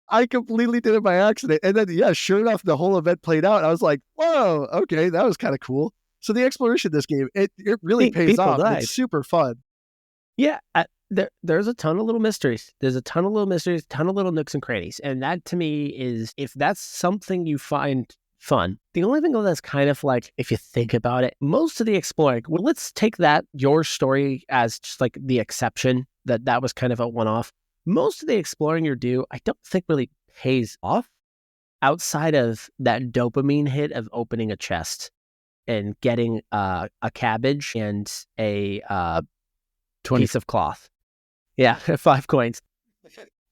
A: I completely did it by accident. And then, yeah, sure enough, the whole event played out. I was like, whoa, okay, that was kind of cool. So the exploration of this game, it really pays
B: People
A: off.
B: died.
A: It's super fun.
B: Yeah, there's a ton of little mysteries. There's a ton of little mysteries, ton of little nooks and crannies. And that to me is, if that's something you find fun, the only thing that's kind of like, if you think about it, most of the exploring, well, let's take that, your story, as just like the exception, that was kind of a one-off. Most of the exploring you do, I don't think really pays off outside of that dopamine hit of opening a chest and getting a cabbage and a
C: 20
B: piece of cloth. Yeah, 5 coins.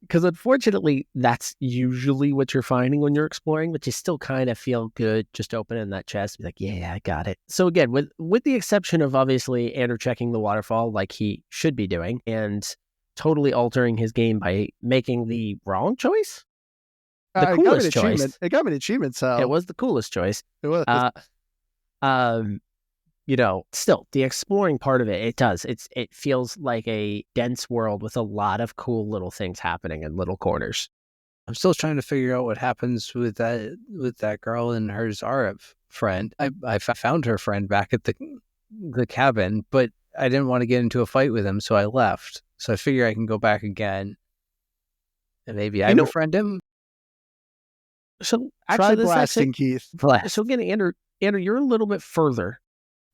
B: Because unfortunately, that's usually what you're finding when you're exploring, but you still kind of feel good just opening that chest. Be like, yeah, I got it. So again, with the exception of obviously Andrew checking the waterfall like he should be doing and totally altering his game by making the wrong choice. The coolest choice.
A: It got me an achievement, so
B: It was the coolest choice.
A: it was.
B: Still the exploring part of it does. It feels like a dense world with a lot of cool little things happening in little corners.
C: I'm still trying to figure out what happens with that girl and her Zarev friend. I found her friend back at the cabin, but I didn't want to get into a fight with him, so I left. So I figure I can go back again, and maybe I befriend him.
B: So
A: Try
B: actually,
A: blasting, Keith.
B: So again, Andrew, you're a little bit further.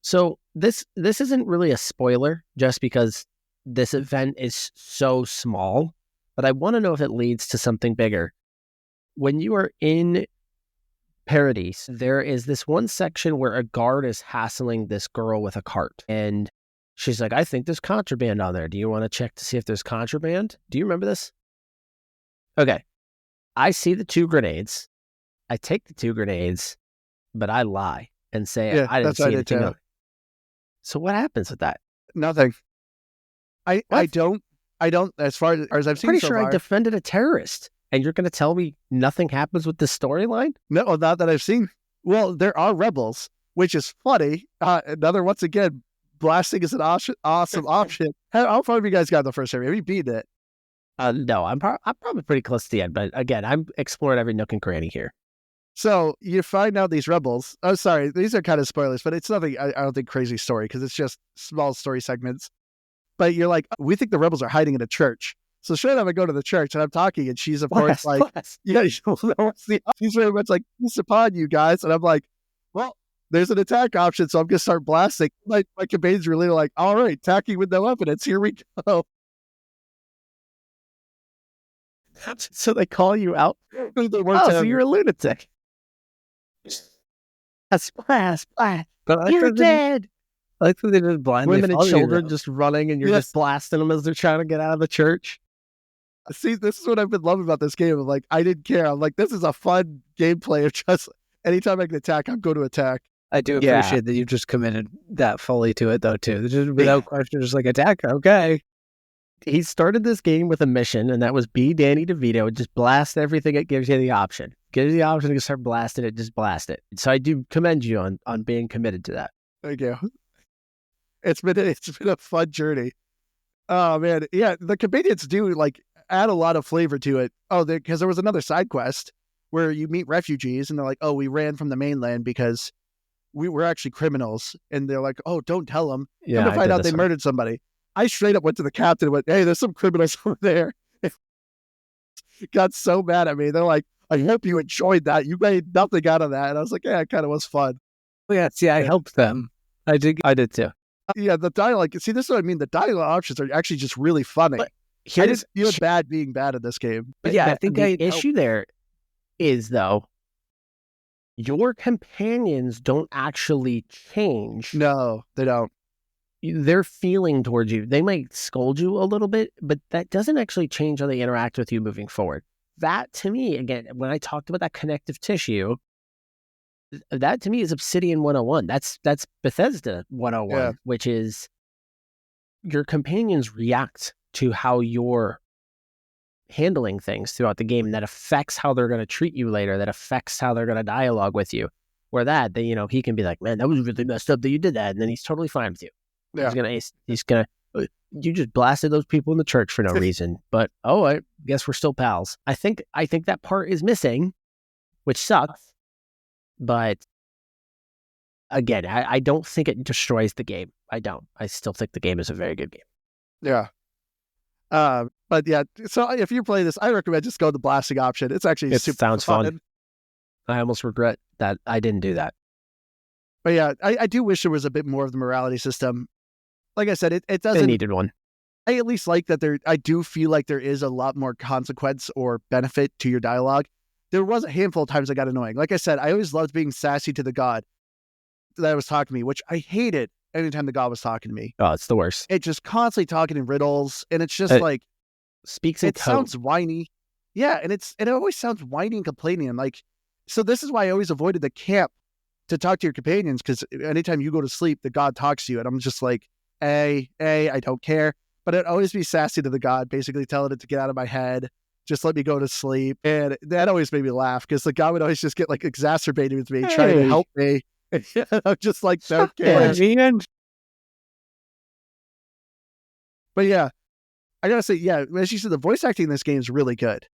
B: So this isn't really a spoiler, just because this event is so small. But I want to know if it leads to something bigger. When you are in Paradise, there is this one section where a guard is hassling this girl with a cart, and she's like, I think there's contraband on there. Do you want to check to see if there's contraband? Do you remember this? Okay. I see the 2 grenades. I take the 2 grenades, but I lie and say I didn't see anything else. So what happens with that?
A: Nothing. I don't, as far as I've seen
B: Pretty
A: so
B: sure
A: far.
B: I defended a terrorist, and you're going to tell me nothing happens with this storyline?
A: No, not that I've seen. Well, there are rebels, which is funny. Once again, blasting is an awesome option. How far have you guys got in the first area? Have you beaten it?
B: No, I'm probably pretty close to the end, but again, I'm exploring every nook and cranny here.
A: So you find out these rebels. Oh, sorry, these are kind of spoilers, but it's nothing. I don't think crazy story because it's just small story segments. But you're like, we think the rebels are hiding in a church. So straight up, I go to the church and I'm talking, and she's of course like, yeah, she's very much like, peace upon you guys, and I'm like, well, there's an attack option, so I'm gonna start blasting. My companions really like, all right, attacking with no evidence. Here we go.
B: So they call you out. So you're a lunatic. Splash.
C: But
B: You're dead.
C: I like that they just blindly
B: Women and
C: follow you,
B: children
C: though.
B: just running, and you're just blasting them as they're trying to get out of the church.
A: See, this is what I've been loving about this game. I'm like, I didn't care. I'm like, this is a fun gameplay of just anytime I can attack, I'm going to attack.
C: I do appreciate that you just committed that fully to it, though, too. Just without question, just like attack. Okay.
B: He started this game with a mission, and that was be Danny DeVito and just blast everything it gives you the option. Gives you the option to start blasting it, just blast it. So I do commend you on being committed to that.
A: Thank you. It's been a fun journey. Oh man, yeah. The companions do like add a lot of flavor to it. Oh, because there was another side quest where you meet refugees, and they're like, "Oh, we ran from the mainland because we were actually criminals," and they're like, "Oh, don't tell them."
B: Yeah,
A: Come to find out they murdered somebody. I straight up went to the captain and went, "Hey, there's some criminals over there." Got so mad at me. They're like, "I hope you enjoyed that. You made nothing out of that." And I was like, "Yeah, it kind of was fun."
C: Yeah, see, I helped them. I did too.
A: Yeah, the dialogue. See, this is what I mean. The dialogue options are actually just really funny. I didn't feel bad being bad at this game.
C: But yeah, I think
B: the issue there is, though, your companions don't actually change.
A: No, they don't.
B: Their feeling towards you, they might scold you a little bit, but that doesn't actually change how they interact with you moving forward. That, to me, again, when I talked about that connective tissue, that to me is Obsidian 101. That's Bethesda 101, which is your companions react to how you're handling things throughout the game, and that affects how they're going to treat you later, that affects how they're going to dialogue with you. Where that, he can be like, man, that was really messed up that you did that, and then he's totally fine with you. Yeah. He's gonna you just blasted those people in the church for no reason, but I guess we're still pals. I think that part is missing, which sucks. But again, I don't think it destroys the game. I don't. I still think the game is a very good game.
A: Yeah. But yeah, so if you play this, I recommend just go the blasting option. It's actually super
B: sounds fun. I almost regret that I didn't do that.
A: But yeah, I do wish there was a bit more of the morality system. Like I said, it doesn't.
B: They needed one.
A: I at least like that I do feel like there is a lot more consequence or benefit to your dialogue. There was a handful of times I got annoying. Like I said, I always loved being sassy to the god that was talking to me, which I hated anytime the god was talking to me.
B: Oh, it's the worst.
A: It just constantly talking in riddles, and it's just like
B: speaks in
A: code. Sounds whiny. Yeah, and it always sounds whiny and complaining. I'm like, so this is why I always avoided the camp to talk to your companions, because anytime you go to sleep, the god talks to you, and I'm just like, I don't care. But I'd always be sassy to the god, basically telling it to get out of my head, just let me go to sleep. And that always made me laugh, because the god would always just get like exacerbated with me, trying to help me. I'm just like, don't care. But yeah, I gotta say, yeah, as you said, the voice acting in this game is really good.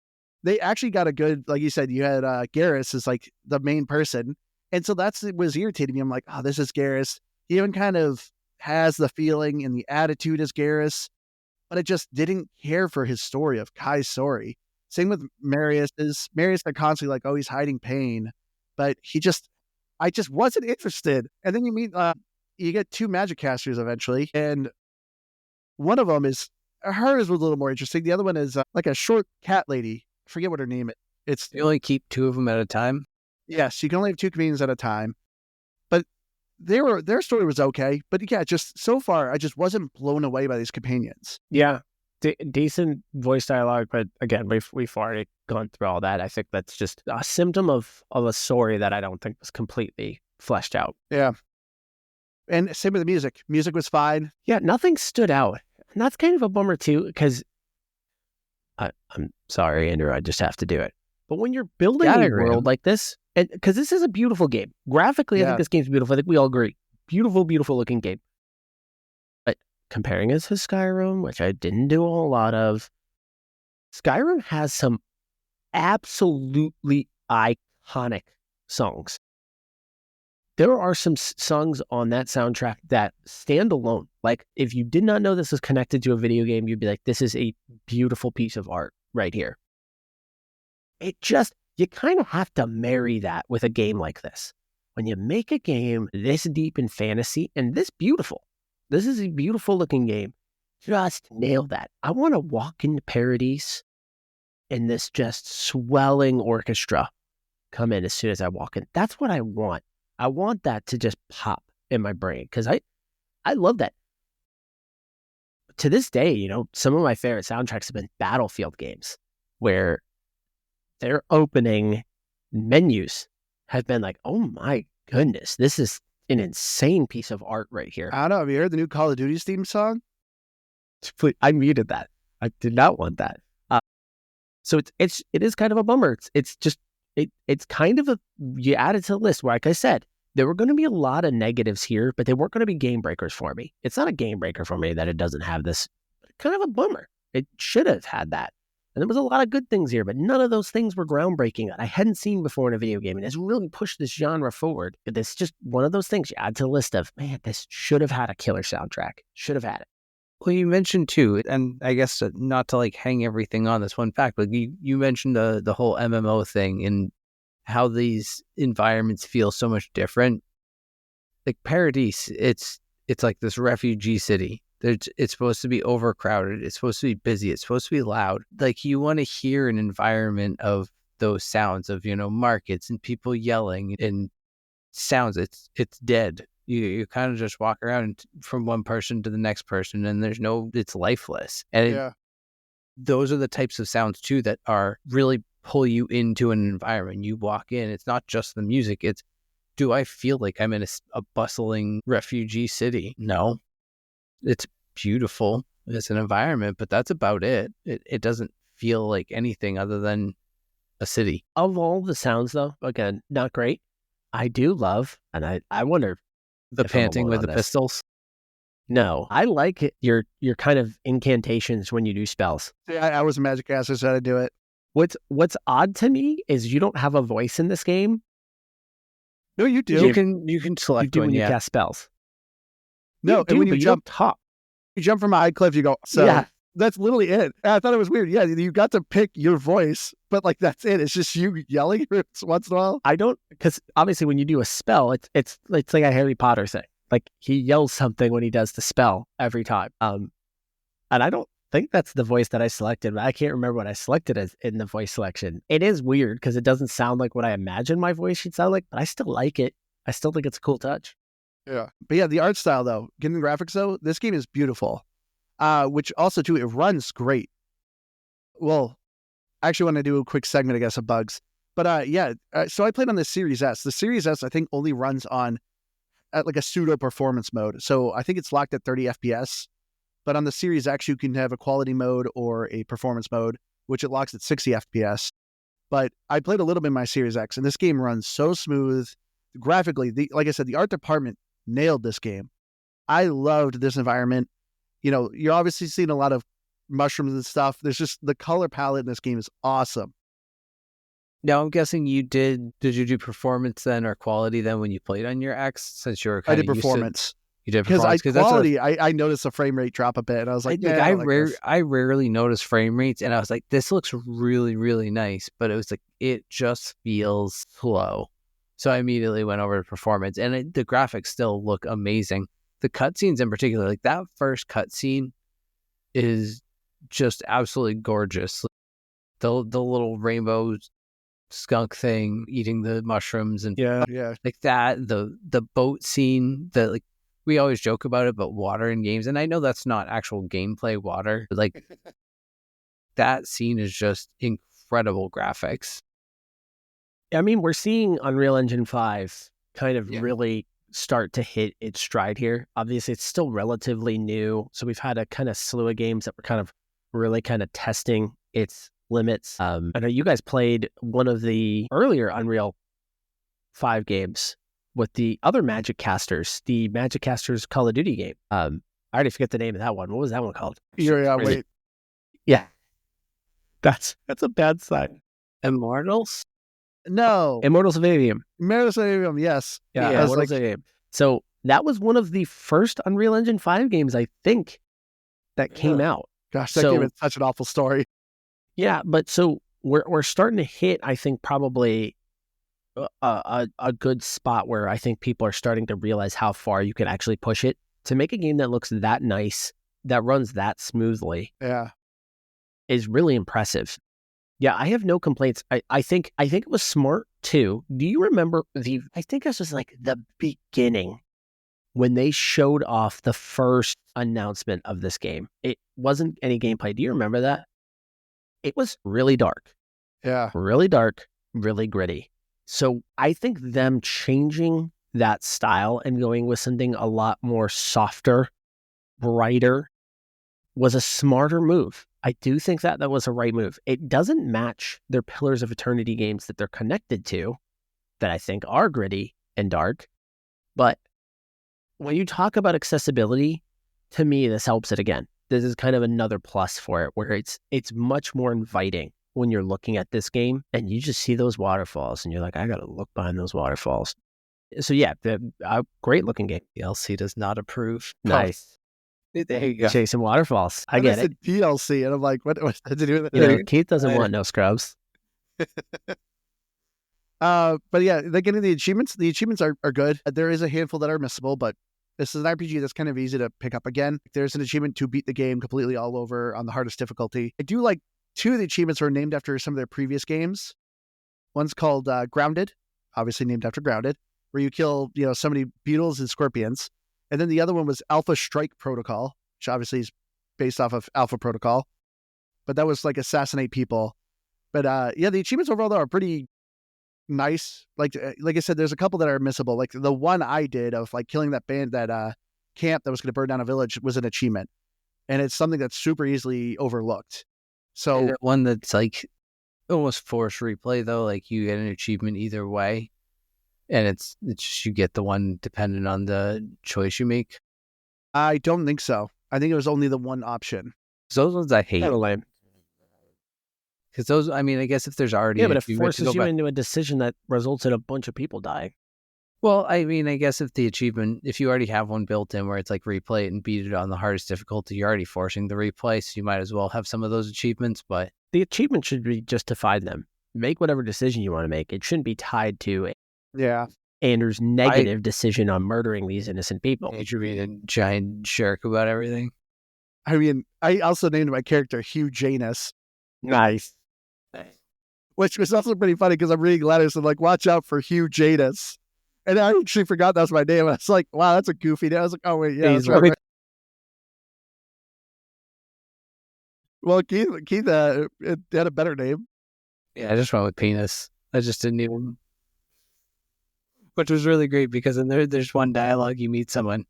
A: They actually got a good, like you said, you had Garrus as like the main person. And so it was irritating me. I'm like, oh, this is Garrus. He even kind of has the feeling and the attitude as Garrus, but I just didn't care for his story of Kai's story. Same with Marius. Marius are constantly like, oh, he's hiding pain, but I just wasn't interested. And then you get two magic casters eventually, and one of them hers was a little more interesting. The other one is like a short cat lady. I forget what her name is.
C: You only keep two of them at a time?
A: Yes, you can only have two companions at a time. But their story was okay. But yeah, just so far, I just wasn't blown away by these companions.
B: Yeah, decent voice dialogue. But again, we've already gone through all that. I think that's just a symptom of a story that I don't think was completely fleshed out.
A: Yeah. And same with the music. Music was fine.
B: Yeah, nothing stood out. And that's kind of a bummer too, because I'm sorry, Andrew, I just have to do it. But when you're building a world like this, and because this is a beautiful game. Graphically, I think this game's beautiful. I think we all agree. Beautiful, beautiful looking game. But comparing it to Skyrim, which I didn't do a whole lot of, Skyrim has some absolutely iconic songs. There are some songs on that soundtrack that stand alone. Like, if you did not know this was connected to a video game, you'd be like, this is a beautiful piece of art right here. You kind of have to marry that with a game like this. When you make a game this deep in fantasy and this beautiful, this is a beautiful looking game, just nail that. I want to walk into Paradise and this just swelling orchestra come in as soon as I walk in. That's what I want. I want that to just pop in my brain, because I love that. To this day, some of my favorite soundtracks have been Battlefield games, where their opening menus have been like, oh my goodness, this is an insane piece of art right here.
A: I don't know. Have you heard the new Call of Duty theme song?
B: I muted that. I did not want that. So it is kind of a bummer. It's kind of you add it to the list where, like I said, there were going to be a lot of negatives here, but they weren't going to be game breakers for me. It's not a game breaker for me that it doesn't have this. Kind of a bummer. It should have had that. And there was a lot of good things here, but none of those things were groundbreaking that I hadn't seen before in a video game. And it's really pushed this genre forward. It's just one of those things you add to the list of, man, this should have had a killer soundtrack. Should have had it.
C: Well, you mentioned too, and I guess not to like hang everything on this one fact, but you mentioned the whole MMO thing and how these environments feel so much different. Like Paradise, it's like this refugee city, It's supposed to be overcrowded. It's supposed to be busy. It's supposed to be loud. Like, you want to hear an environment of those sounds of, markets and people yelling and sounds. It's dead. You kind of just walk around from one person to the next person, and it's lifeless. And those are the types of sounds too that are really pull you into an environment. You walk in, it's not just the music. It's, do I feel like I'm in a bustling refugee city? No. It's beautiful. It's an environment, but that's about it. It doesn't feel like anything other than a city.
B: Of all the sounds, though, again, not great. I do love, and I wonder
C: the panting with the pistols.
B: No, I like it. Your kind of incantations when you do spells.
A: Yeah, I was a magic caster, so I had to do it.
B: What's odd to me is you don't have a voice in this game.
A: No, you do.
C: You can select
B: you do when you cast spells.
A: No, and when you jump,
B: top.
A: You jump from a high cliff, you go. So yeah. That's literally it. I thought it was weird. Yeah, you got to pick your voice, but like that's it. It's just you yelling once in a while.
B: I don't, because obviously when you do a spell, it's like a Harry Potter thing. Like, he yells something when he does the spell every time. And I don't think that's the voice that I selected. But I can't remember what I selected as in the voice selection. It is weird because it doesn't sound like what I imagine my voice should sound like, but I still like it. I still think it's a cool touch.
A: Yeah. But yeah, the art style though, getting the graphics though, this game is beautiful. Which also too, it runs great. Well, I actually want to do a quick segment, I guess, of bugs. But so I played on the Series S. The Series S, I think, only runs on at like a pseudo performance mode. So I think it's locked at 30 FPS. But on the Series X, you can have a quality mode or a performance mode, which it locks at 60 FPS. But I played a little bit in my Series X, and this game runs so smooth. Graphically, like I said, the art department nailed this game. I loved this environment. You're obviously seeing a lot of mushrooms and stuff. There's just the color palette in this game is awesome.
C: Now, I'm guessing did you do performance then or quality then when you played on your X, since you were kind
A: of performance.
C: You did performance.
A: Because quality, I noticed the frame rate drop a bit, and I was like,
C: I rarely notice frame rates, and I was like, this looks really, really nice, but it was like, it just feels slow. So I immediately went over to performance, and the graphics still look amazing. The cutscenes in particular, like that first cutscene is just absolutely gorgeous. The little rainbow skunk thing eating the mushrooms and like that. The boat scene that, like, we always joke about it, but water in games, and I know that's not actual gameplay water, but like that scene is just incredible graphics.
B: I mean, we're seeing Unreal Engine 5 kind of really start to hit its stride here. Obviously, it's still relatively new, so we've had a kind of slew of games that were kind of really kind of testing its limits. I know you guys played one of the earlier Unreal 5 games with the other Magic Casters, the Magic Casters Call of Duty game. I already forget the name of that one. What was that one called?
A: Wait.
B: Yeah. That's a bad sign.
C: Immortals?
A: No.
B: Immortals of Aveum.
A: Immortals of Aveum, yes.
B: Yeah, Immortals of Aveum. So that was one of the first Unreal Engine 5 games, I think, that came out.
A: Gosh, that game is such an awful story.
B: Yeah, but so we're starting to hit, I think, probably a good spot where I think people are starting to realize how far you can actually push it to make a game that looks that nice, that runs that smoothly.
A: Yeah,
B: is really impressive. Yeah, I have no complaints. I think it was smart too. Do you remember I think this was like the beginning when they showed off the first announcement of this game. It wasn't any gameplay. Do you remember that? It was really dark.
A: Yeah.
B: Really dark, really gritty. So I think them changing that style and going with something a lot more softer, brighter, was a smarter move. I do think that was a right move. It doesn't match their Pillars of Eternity games that they're connected to, that I think are gritty and dark. But when you talk about accessibility, to me, this helps it again. This is kind of another plus for it, where it's much more inviting when you're looking at this game and you just see those waterfalls and you're like, I got to look behind those waterfalls. So yeah, great looking game.
C: DLC does not approve.
B: Nice.
C: There you go.
B: Chasing waterfalls. I get it.
A: DLC, and I'm like, what does it do with
B: it? Keith doesn't want no scrubs.
A: But yeah, they're getting the achievements. The achievements are good. There is a handful that are missable, but This is an RPG that's kind of easy to pick up again. There's an achievement to beat the game completely all over on the hardest difficulty. I do like 2 of the achievements are named after some of their previous games. One's called Grounded, obviously named after Grounded, where you kill, so many beetles and scorpions. And then the other one was Alpha Strike Protocol, which obviously is based off of Alpha Protocol. But that was like assassinate people. But the achievements overall, though, are pretty nice. Like I said, there's a couple that are missable. Like the one I did of like killing that camp that was going to burn down a village was an achievement. And it's something that's super easily overlooked. So
C: that one that's like almost forced replay though, like you get an achievement either way. And it's just you get the one dependent on the choice you make.
A: I don't think so. I think it was only the one option.
C: Those ones I hate.
B: Kind of lame.
C: Because those, I mean, I guess if there's already...
B: Yeah, but it forces you into a decision that results in a bunch of people dying.
C: Well, I mean, I guess if the achievement, if you already have one built in where it's like replay it and beat it on the hardest difficulty, you're already forcing the replay, so you might as well have some of those achievements, but...
B: The achievement should be justified them. Make whatever decision you want to make. It shouldn't be tied to Anders' negative decision on murdering these innocent people.
C: You should be a giant jerk about everything.
A: I mean, I also named my character Hugh Janus.
B: Nice.
A: Which was also pretty funny because I'm reading letters and like, watch out for Hugh Janus. And I actually forgot that was my name. I was like, wow, that's a goofy name. I was like, oh, wait, yeah, that's right. Well, Keith it had a better name.
C: Yeah, I just went with Penis. I just didn't even... Which was really great because in there's one dialogue, you meet someone,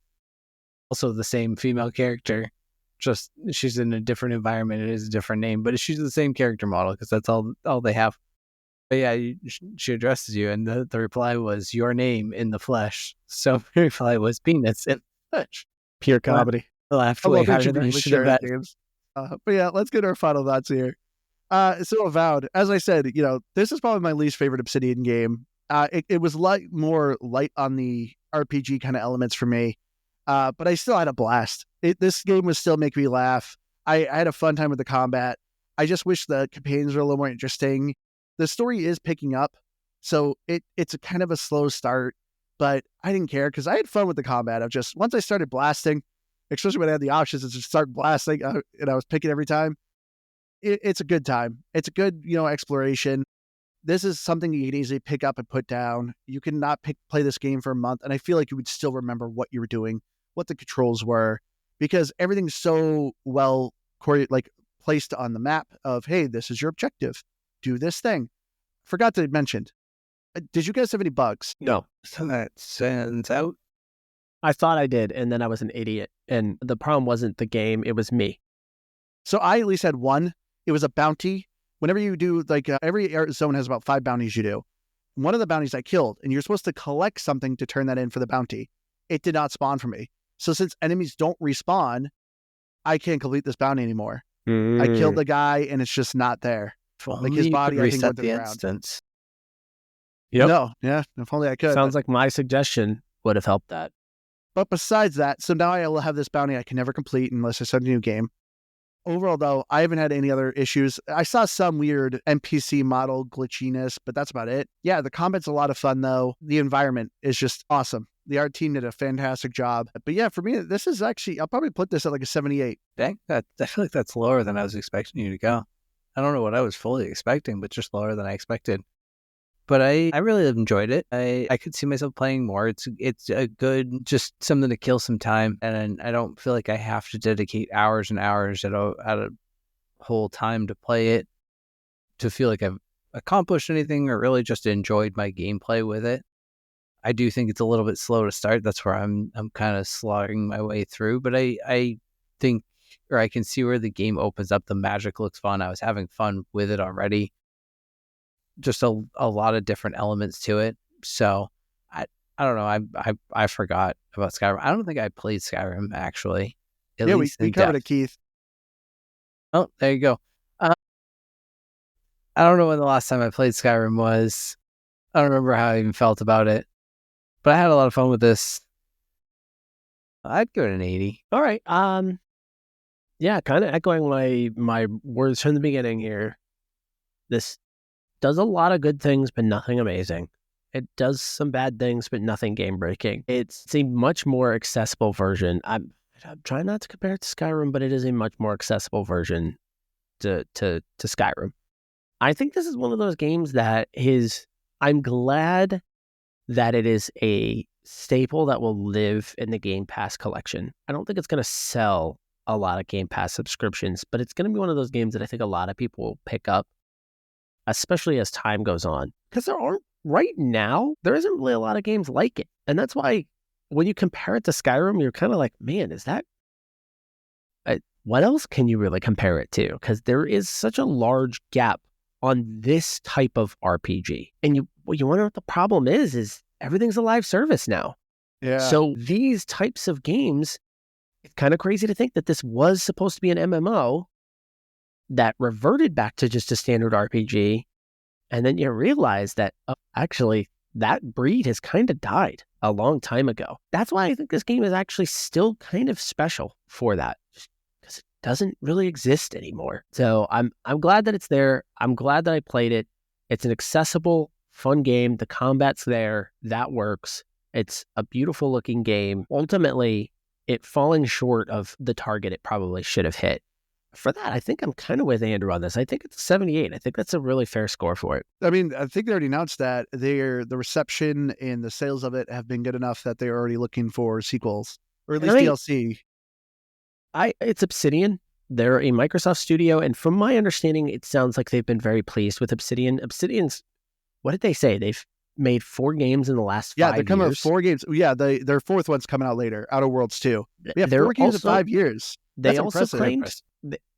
C: also the same female character, just she's in a different environment. It is a different name, but she's the same character model because that's all they have. But yeah, she addresses you, and the reply was your name in the flesh. So the reply was Penis in the flesh.
B: Pure comedy.
C: I laughed way harder than I should have bet.
A: But yeah, let's get our final thoughts here. So Avowed, as I said, this is probably my least favorite Obsidian game. It was more light on the RPG kind of elements for me, but I still had a blast. This game was still making me laugh. I had a fun time with the combat. I just wish the campaigns were a little more interesting. The story is picking up, so it's a kind of a slow start, but I didn't care because I had fun with the combat. Once I started blasting, especially when I had the options to just start blasting, and I was picking every time. It's a good time. It's a good, exploration. This is something you can easily pick up and put down. You can not play this game for a month, and I feel like you would still remember what you were doing, what the controls were, because everything's so well placed on the map of, hey, this is your objective. Do this thing. Forgot to mention, did you guys have any bugs?
B: No.
C: So that sends out.
B: I thought I did, and then I was an idiot. And the problem wasn't the game, it was me.
A: So I at least had one. It was a bounty. Whenever you do, every zone has about 5 bounties you do. One of the bounties I killed, and you're supposed to collect something to turn that in for the bounty. It did not spawn for me. So since enemies don't respawn, I can't complete this bounty anymore. I killed the guy, and it's just not there.
C: Well,
A: his body, I think, went to the ground.
C: Instance.
B: Yep.
A: No, yeah, if only I could.
B: Sounds like my suggestion would have helped that.
A: But besides that, so now I will have this bounty I can never complete unless I start a new game. Overall, though, I haven't had any other issues. I saw some weird NPC model glitchiness, but that's about it. Yeah, the combat's a lot of fun, though. The environment is just awesome. The art team did a fantastic job. But yeah, for me, this is actually, I'll probably put this at like a 78.
C: Dang, I feel like that's lower than I was expecting you to go. I don't know what I was fully expecting, but just lower than I expected. But I really enjoyed it. I could see myself playing more. It's a good, just something to kill some time. And I don't feel like I have to dedicate hours and hours at a whole time to play it to feel like I've accomplished anything or really just enjoyed my gameplay with it. I do think it's a little bit slow to start. That's where I'm kind of slaughtering my way through. But I think, or I can see where the game opens up. The magic looks fun. I was having fun with it already. Just a lot of different elements to it. So I don't know. I forgot about Skyrim. I don't think I played Skyrim actually.
A: Yeah, we covered it, Keith.
C: Oh, there you go. I don't know when the last time I played Skyrim was. I don't remember how I even felt about it. But I had a lot of fun with this. I'd give it an 80.
B: All right. Yeah, kind of echoing my words from the beginning here. This does a lot of good things, but nothing amazing. It does some bad things, but nothing game-breaking. It's a much more accessible version. I'm trying not to compare it to Skyrim, but it is a much more accessible version to Skyrim. I think this is one of those games that I'm glad that it is a staple that will live in the Game Pass collection. I don't think it's going to sell a lot of Game Pass subscriptions, but it's going to be one of those games that I think a lot of people will pick up, especially as time goes on. Because right now, there isn't really a lot of games like it. And that's why when you compare it to Skyrim, you're kind of like, man, is that... what else can you really compare it to? Because there is such a large gap on this type of RPG. And you wonder what the problem is everything's a live service now.
A: Yeah.
B: So these types of games, it's kind of crazy to think that this was supposed to be an MMO that reverted back to just a standard RPG. And then you realize that actually that breed has kind of died a long time ago. That's why I think this game is actually still kind of special for that. Just because it doesn't really exist anymore. So I'm glad that it's there. I'm glad that I played it. It's an accessible, fun game. The combat's there. That works. It's a beautiful looking game. Ultimately, it falling short of the target it probably should have hit. For that, I think I'm kind of with Andrew on this. I think it's a 78. I think that's a really fair score for it.
A: I mean, I think they already announced that the reception and the sales of it have been good enough that they're already looking for sequels, or at least DLC.
B: It's Obsidian. They're a Microsoft studio, and from my understanding, it sounds like they've been very pleased with Obsidian. Obsidian's, what did they say? They've made 4 games in the last 5 years.
A: Yeah, they're coming out with 4 games. Yeah, their 4th one's coming out later, Outer Worlds 2. We have 4 games in 5 years. That's impressive.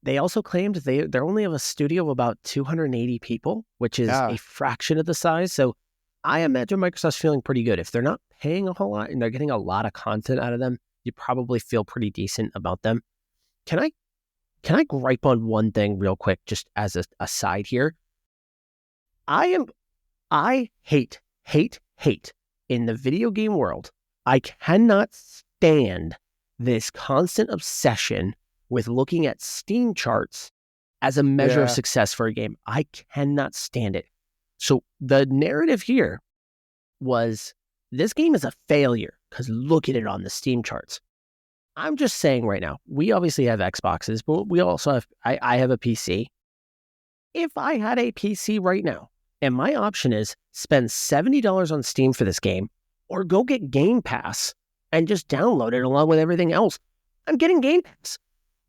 B: They also claimed they're only have a studio of about 280 people, which is a fraction of the size. So I imagine Microsoft's feeling pretty good. If they're not paying a whole lot and they're getting a lot of content out of them, you probably feel pretty decent about them. Can I gripe on one thing real quick, just as a aside here? I hate in the video game world. I cannot stand this constant obsession with looking at Steam charts as a measure of success for a game. I cannot stand it. So the narrative here was this game is a failure because look at it on the Steam charts. I'm just saying right now, we obviously have Xboxes, but we also have, I have a PC. If I had a PC right now, and my option is spend $70 on Steam for this game, or go get Game Pass and just download it along with everything else, I'm getting Game Pass.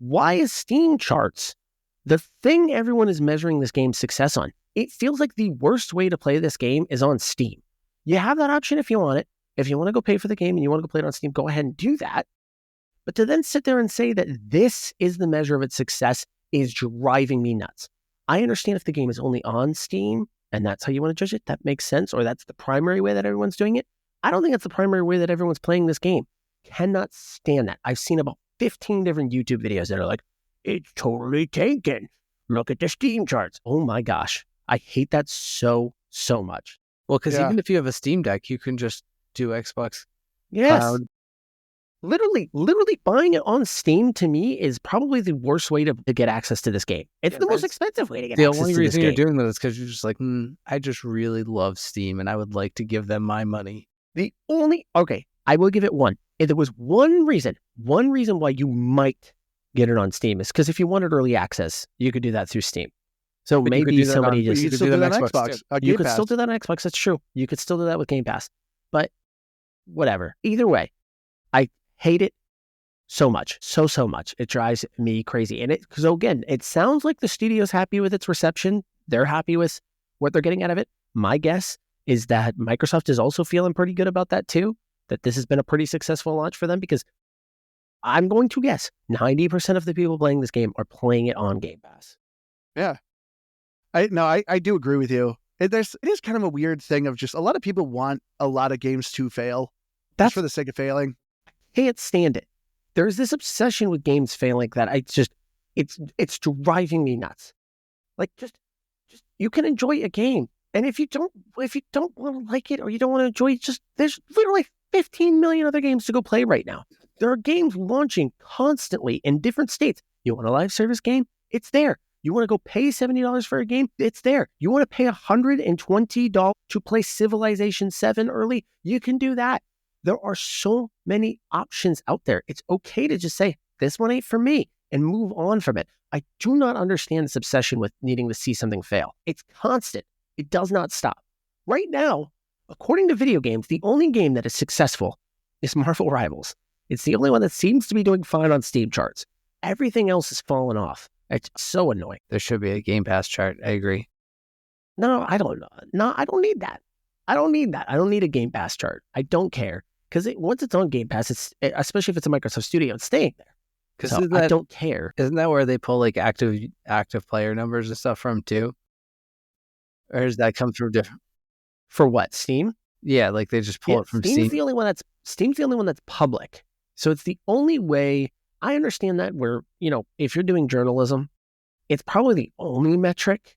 B: Why is Steam charts the thing everyone is measuring this game's success on? It feels like the worst way to play this game is on Steam. You have that option if you want it. If you want to go pay for the game and you want to go play it on Steam, go ahead and do that. But to then sit there and say that this is the measure of its success is driving me nuts. I understand if the game is only on Steam and that's how you want to judge it, that makes sense, or that's the primary way that everyone's doing it. I don't think that's the primary way that everyone's playing this game. Cannot stand that. I've seen about 15 different YouTube videos that are like, it's totally taken. Look at the Steam charts. Oh my gosh. I hate that so much.
C: Well, because even if you have a Steam Deck, you can just do Xbox
B: Cloud. Literally buying it on Steam to me is probably the worst way to get access to this game. It's the most expensive way to get access to this game.
C: The only reason you're doing that is because you're just like, I just really love Steam and I would like to give them my money.
B: I will give it one. If there was one reason why you might get it on Steam is because if you wanted early access, you could do that through Steam. So
A: but
B: maybe somebody
A: just... You could still do that on Xbox.
B: You could still do that on Xbox. That's true. You could still do that with Game Pass. But whatever. Either way, I hate it so much. So much. It drives me crazy. And so again, it sounds like the studio's happy with its reception. They're happy with what they're getting out of it. My guess is that Microsoft is also feeling pretty good about that too, that this has been a pretty successful launch for them, because I'm going to guess 90% of the people playing this game are playing it on Game Pass.
A: Yeah. I do agree with you. It is kind of a weird thing of just a lot of people want a lot of games to fail. That's for the sake of failing.
B: Can't stand it. There's this obsession with games failing that it's driving me nuts. Like just you can enjoy a game, and if you don't want to like it or you don't want to enjoy it, there's literally 15 million other games to go play right now. There are games launching constantly in different states. You want a live service game? It's there. You want to go pay $70 for a game? It's there. You want to pay $120 to play Civilization 7 early? You can do that. There are so many options out there. It's okay to just say, this one ain't for me, and move on from it. I do not understand this obsession with needing to see something fail. It's constant. It does not stop. Right now, according to video games, the only game that is successful is Marvel Rivals. It's the only one that seems to be doing fine on Steam charts. Everything else has fallen off. It's so annoying.
C: There should be a Game Pass chart. I agree.
B: No, I don't know. No, I don't need that. I don't need that. I don't need a Game Pass chart. I don't care. Because once it's on Game Pass, especially if it's a Microsoft Studio, it's staying there. So I don't care.
C: Isn't that where they pull like active player numbers and stuff from too? Or does that come through different?
B: For what? Steam?
C: Yeah, like they just pull it from Steam.
B: Steam's the only one that's public. So it's the only way. I understand that where, if you're doing journalism, it's probably the only metric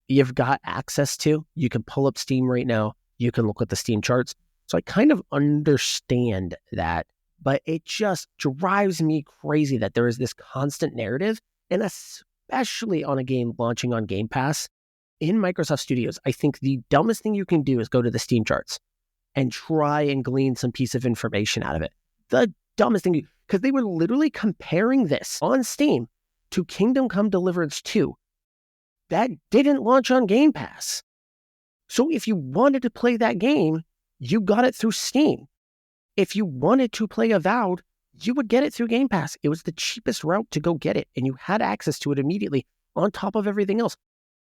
B: you've got access to. You can pull up Steam right now. You can look at the Steam charts. So I kind of understand that, but it just drives me crazy that there is this constant narrative, and especially on a game launching on Game Pass in Microsoft Studios. I think the dumbest thing you can do is go to the Steam charts and try and glean some piece of information out of it. The dumbest thing, because they were literally comparing this on Steam to Kingdom Come Deliverance 2. That didn't launch on Game Pass. So if you wanted to play that game, you got it through Steam. If you wanted to play Avowed, you would get it through Game Pass. It was the cheapest route to go get it, and you had access to it immediately on top of everything else.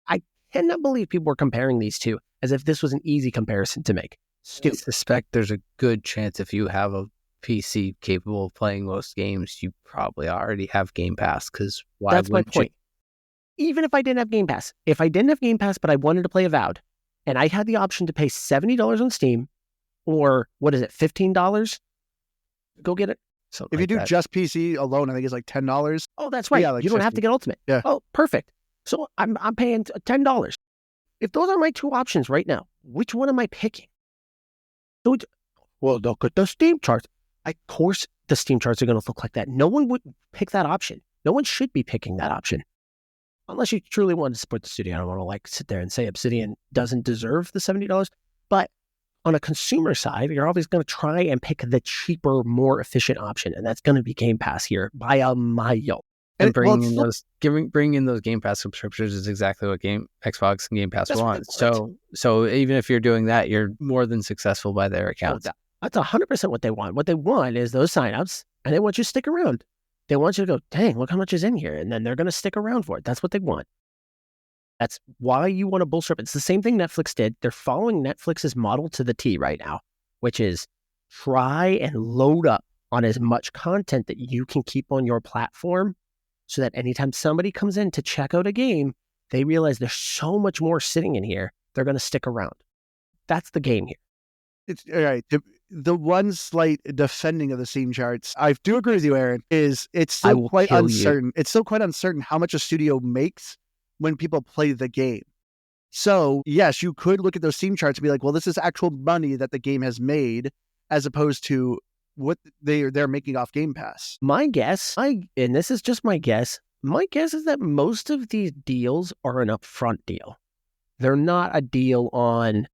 B: I cannot believe people were comparing these two as if this was an easy comparison to make. Stupid.
C: I suspect there's a good chance if you have a PC capable of playing most games, you probably already have Game Pass, because why
B: That's my
C: wouldn't you?
B: point. Even if I didn't have Game Pass, but I wanted to play Avowed, and I had the option to pay $70 on Steam, or what is it, $15? Go get it.
C: Something
A: If you
C: like
A: do
C: that.
A: just PC alone, I think it's like $10.
B: Oh, that's right.
A: Yeah, like
B: you don't have
A: 50.
B: to get Ultimate.
A: Yeah.
B: Oh, perfect. So I'm paying $10. If those are my two options right now, which one am I picking? Well, look at the Steam charts. Of course, the Steam charts are going to look like that. No one would pick that option. No one should be picking that option. Unless you truly want to support the studio. I don't want to sit there and say Obsidian doesn't deserve the $70. But on a consumer side, you're always going to try and pick the cheaper, more efficient option. And that's going to be Game Pass here by a mile.
C: And bringing in those Game Pass subscriptions is exactly what Xbox and Game Pass want. So even if you're doing that, you're more than successful by their accounts.
B: That's 100% what they want. What they want is those signups, and they want you to stick around. They want you to go, dang, look how much is in here. And then they're going to stick around for it. That's what they want. That's why you want to bolster up. It's the same thing Netflix did. They're following Netflix's model to the T right now, which is try and load up on as much content that you can keep on your platform so that anytime somebody comes in to check out a game, they realize there's so much more sitting in here. They're going to stick around. That's the game here.
A: It's all right. The one slight defending of the Steam charts, I do agree with you, Aaron, is it's still quite uncertain. It's still quite uncertain how much a studio makes when people play the game. So yes, you could look at those Steam charts and be like, well, this is actual money that the game has made as opposed to what they're making off Game Pass.
B: My guess, and this is just my guess is that most of these deals are an upfront deal. They're not a deal on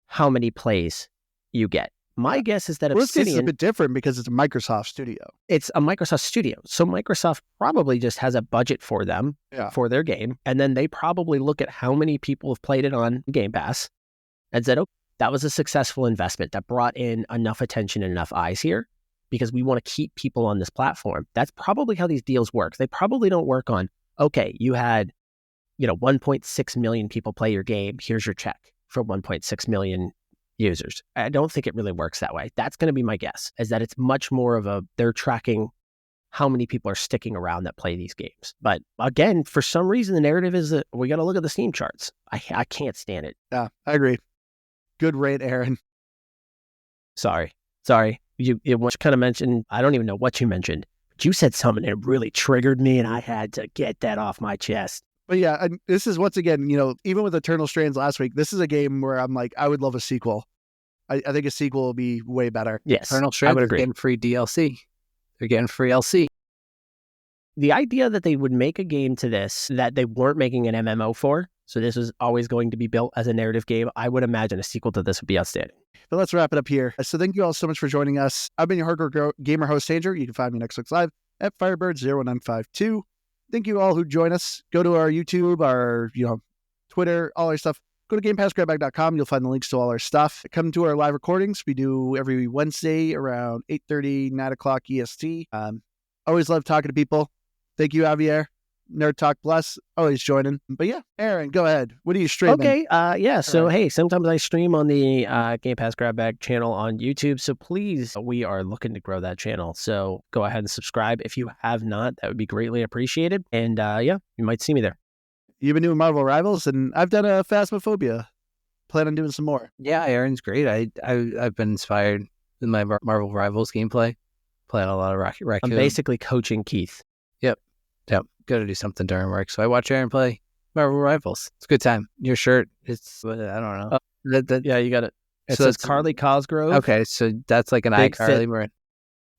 B: how many plays you get. My guess is that Obsidian
A: is a bit different because it's a Microsoft studio.
B: It's a Microsoft studio. So Microsoft probably just has a budget for them, for their game. And then they probably look at how many people have played it on Game Pass and said, oh, that was a successful investment that brought in enough attention and enough eyes here because we want to keep people on this platform. That's probably how these deals work. They probably don't work on, okay, you had, 1.6 million people play your game. Here's your check for 1.6 million users. I don't think it really works that way. That's going to be my guess, is that it's much more of they're tracking how many people are sticking around that play these games. But again, for some reason, the narrative is that we got to look at the Steam charts. I can't stand it.
A: Yeah, I agree. Good rate, Aaron.
B: Sorry. You kind of mentioned, I don't even know what you mentioned, but you said something that really triggered me and I had to get that off my chest.
A: But yeah, and this is once again, even with Eternal Strands last week, this is a game where I'm like, I would love a sequel. I think a sequel will be way better.
B: Yes,
C: Eternal Strands is getting free DLC. They're getting free LC.
B: the idea that they would make a game to this that they weren't making an MMO for, so this was always going to be built as a narrative game, I would imagine a sequel to this would be outstanding.
A: But let's wrap it up here. So thank you all so much for joining us. I've been your hardcore gamer host, Andrew. You can find me next week's live at Firebird01952. Thank you all who join us. Go to our YouTube, our Twitter, all our stuff. Go to GamePassGrabBag.com. You'll find the links to all our stuff. Come to our live recordings. We do every Wednesday around 8:30, 9 o'clock EST. Always love talking to people. Thank you, Javier. Nerd Talk Plus, always joining. But yeah, Aaron, go ahead. What are you streaming?
B: Okay, yeah, so hey, sometimes I stream on the Game Pass Grab Bag channel on YouTube, so please, we are looking to grow that channel. So go ahead and subscribe if you have not. That would be greatly appreciated. And yeah, you might see me there.
A: You've been doing Marvel Rivals, and I've done a Phasmophobia. Plan on doing some more.
C: Yeah, Aaron's great. I've been inspired with my Marvel Rivals gameplay. Playing a lot of Raccoon.
B: I'm basically coaching Keith.
C: Yep. Got to do something during work. So I watch Aaron play Marvel Rivals. It's a good time. Your shirt, it's, I don't know.
B: Yeah, you got it. It
C: So
B: says
C: it's-
B: Carly Cosgrove.
C: Okay, so that's like an
B: Big
C: iCarly.
B: Fit.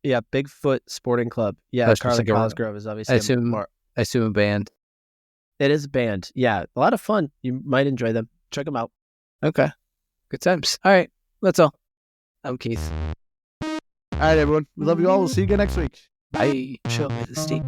B: Yeah, Bigfoot Sporting Club. Yeah,
C: That's just
B: Carly
C: like a-
B: Cosgrove is obviously
C: I assume a band.
B: It is a band. Yeah, a lot of fun. You might enjoy them. Check them out.
C: Okay. Good times. All right. That's all. I'm Keith.
A: All right, everyone. We love you all. We'll see you again next week.
C: Bye. Show me the steak.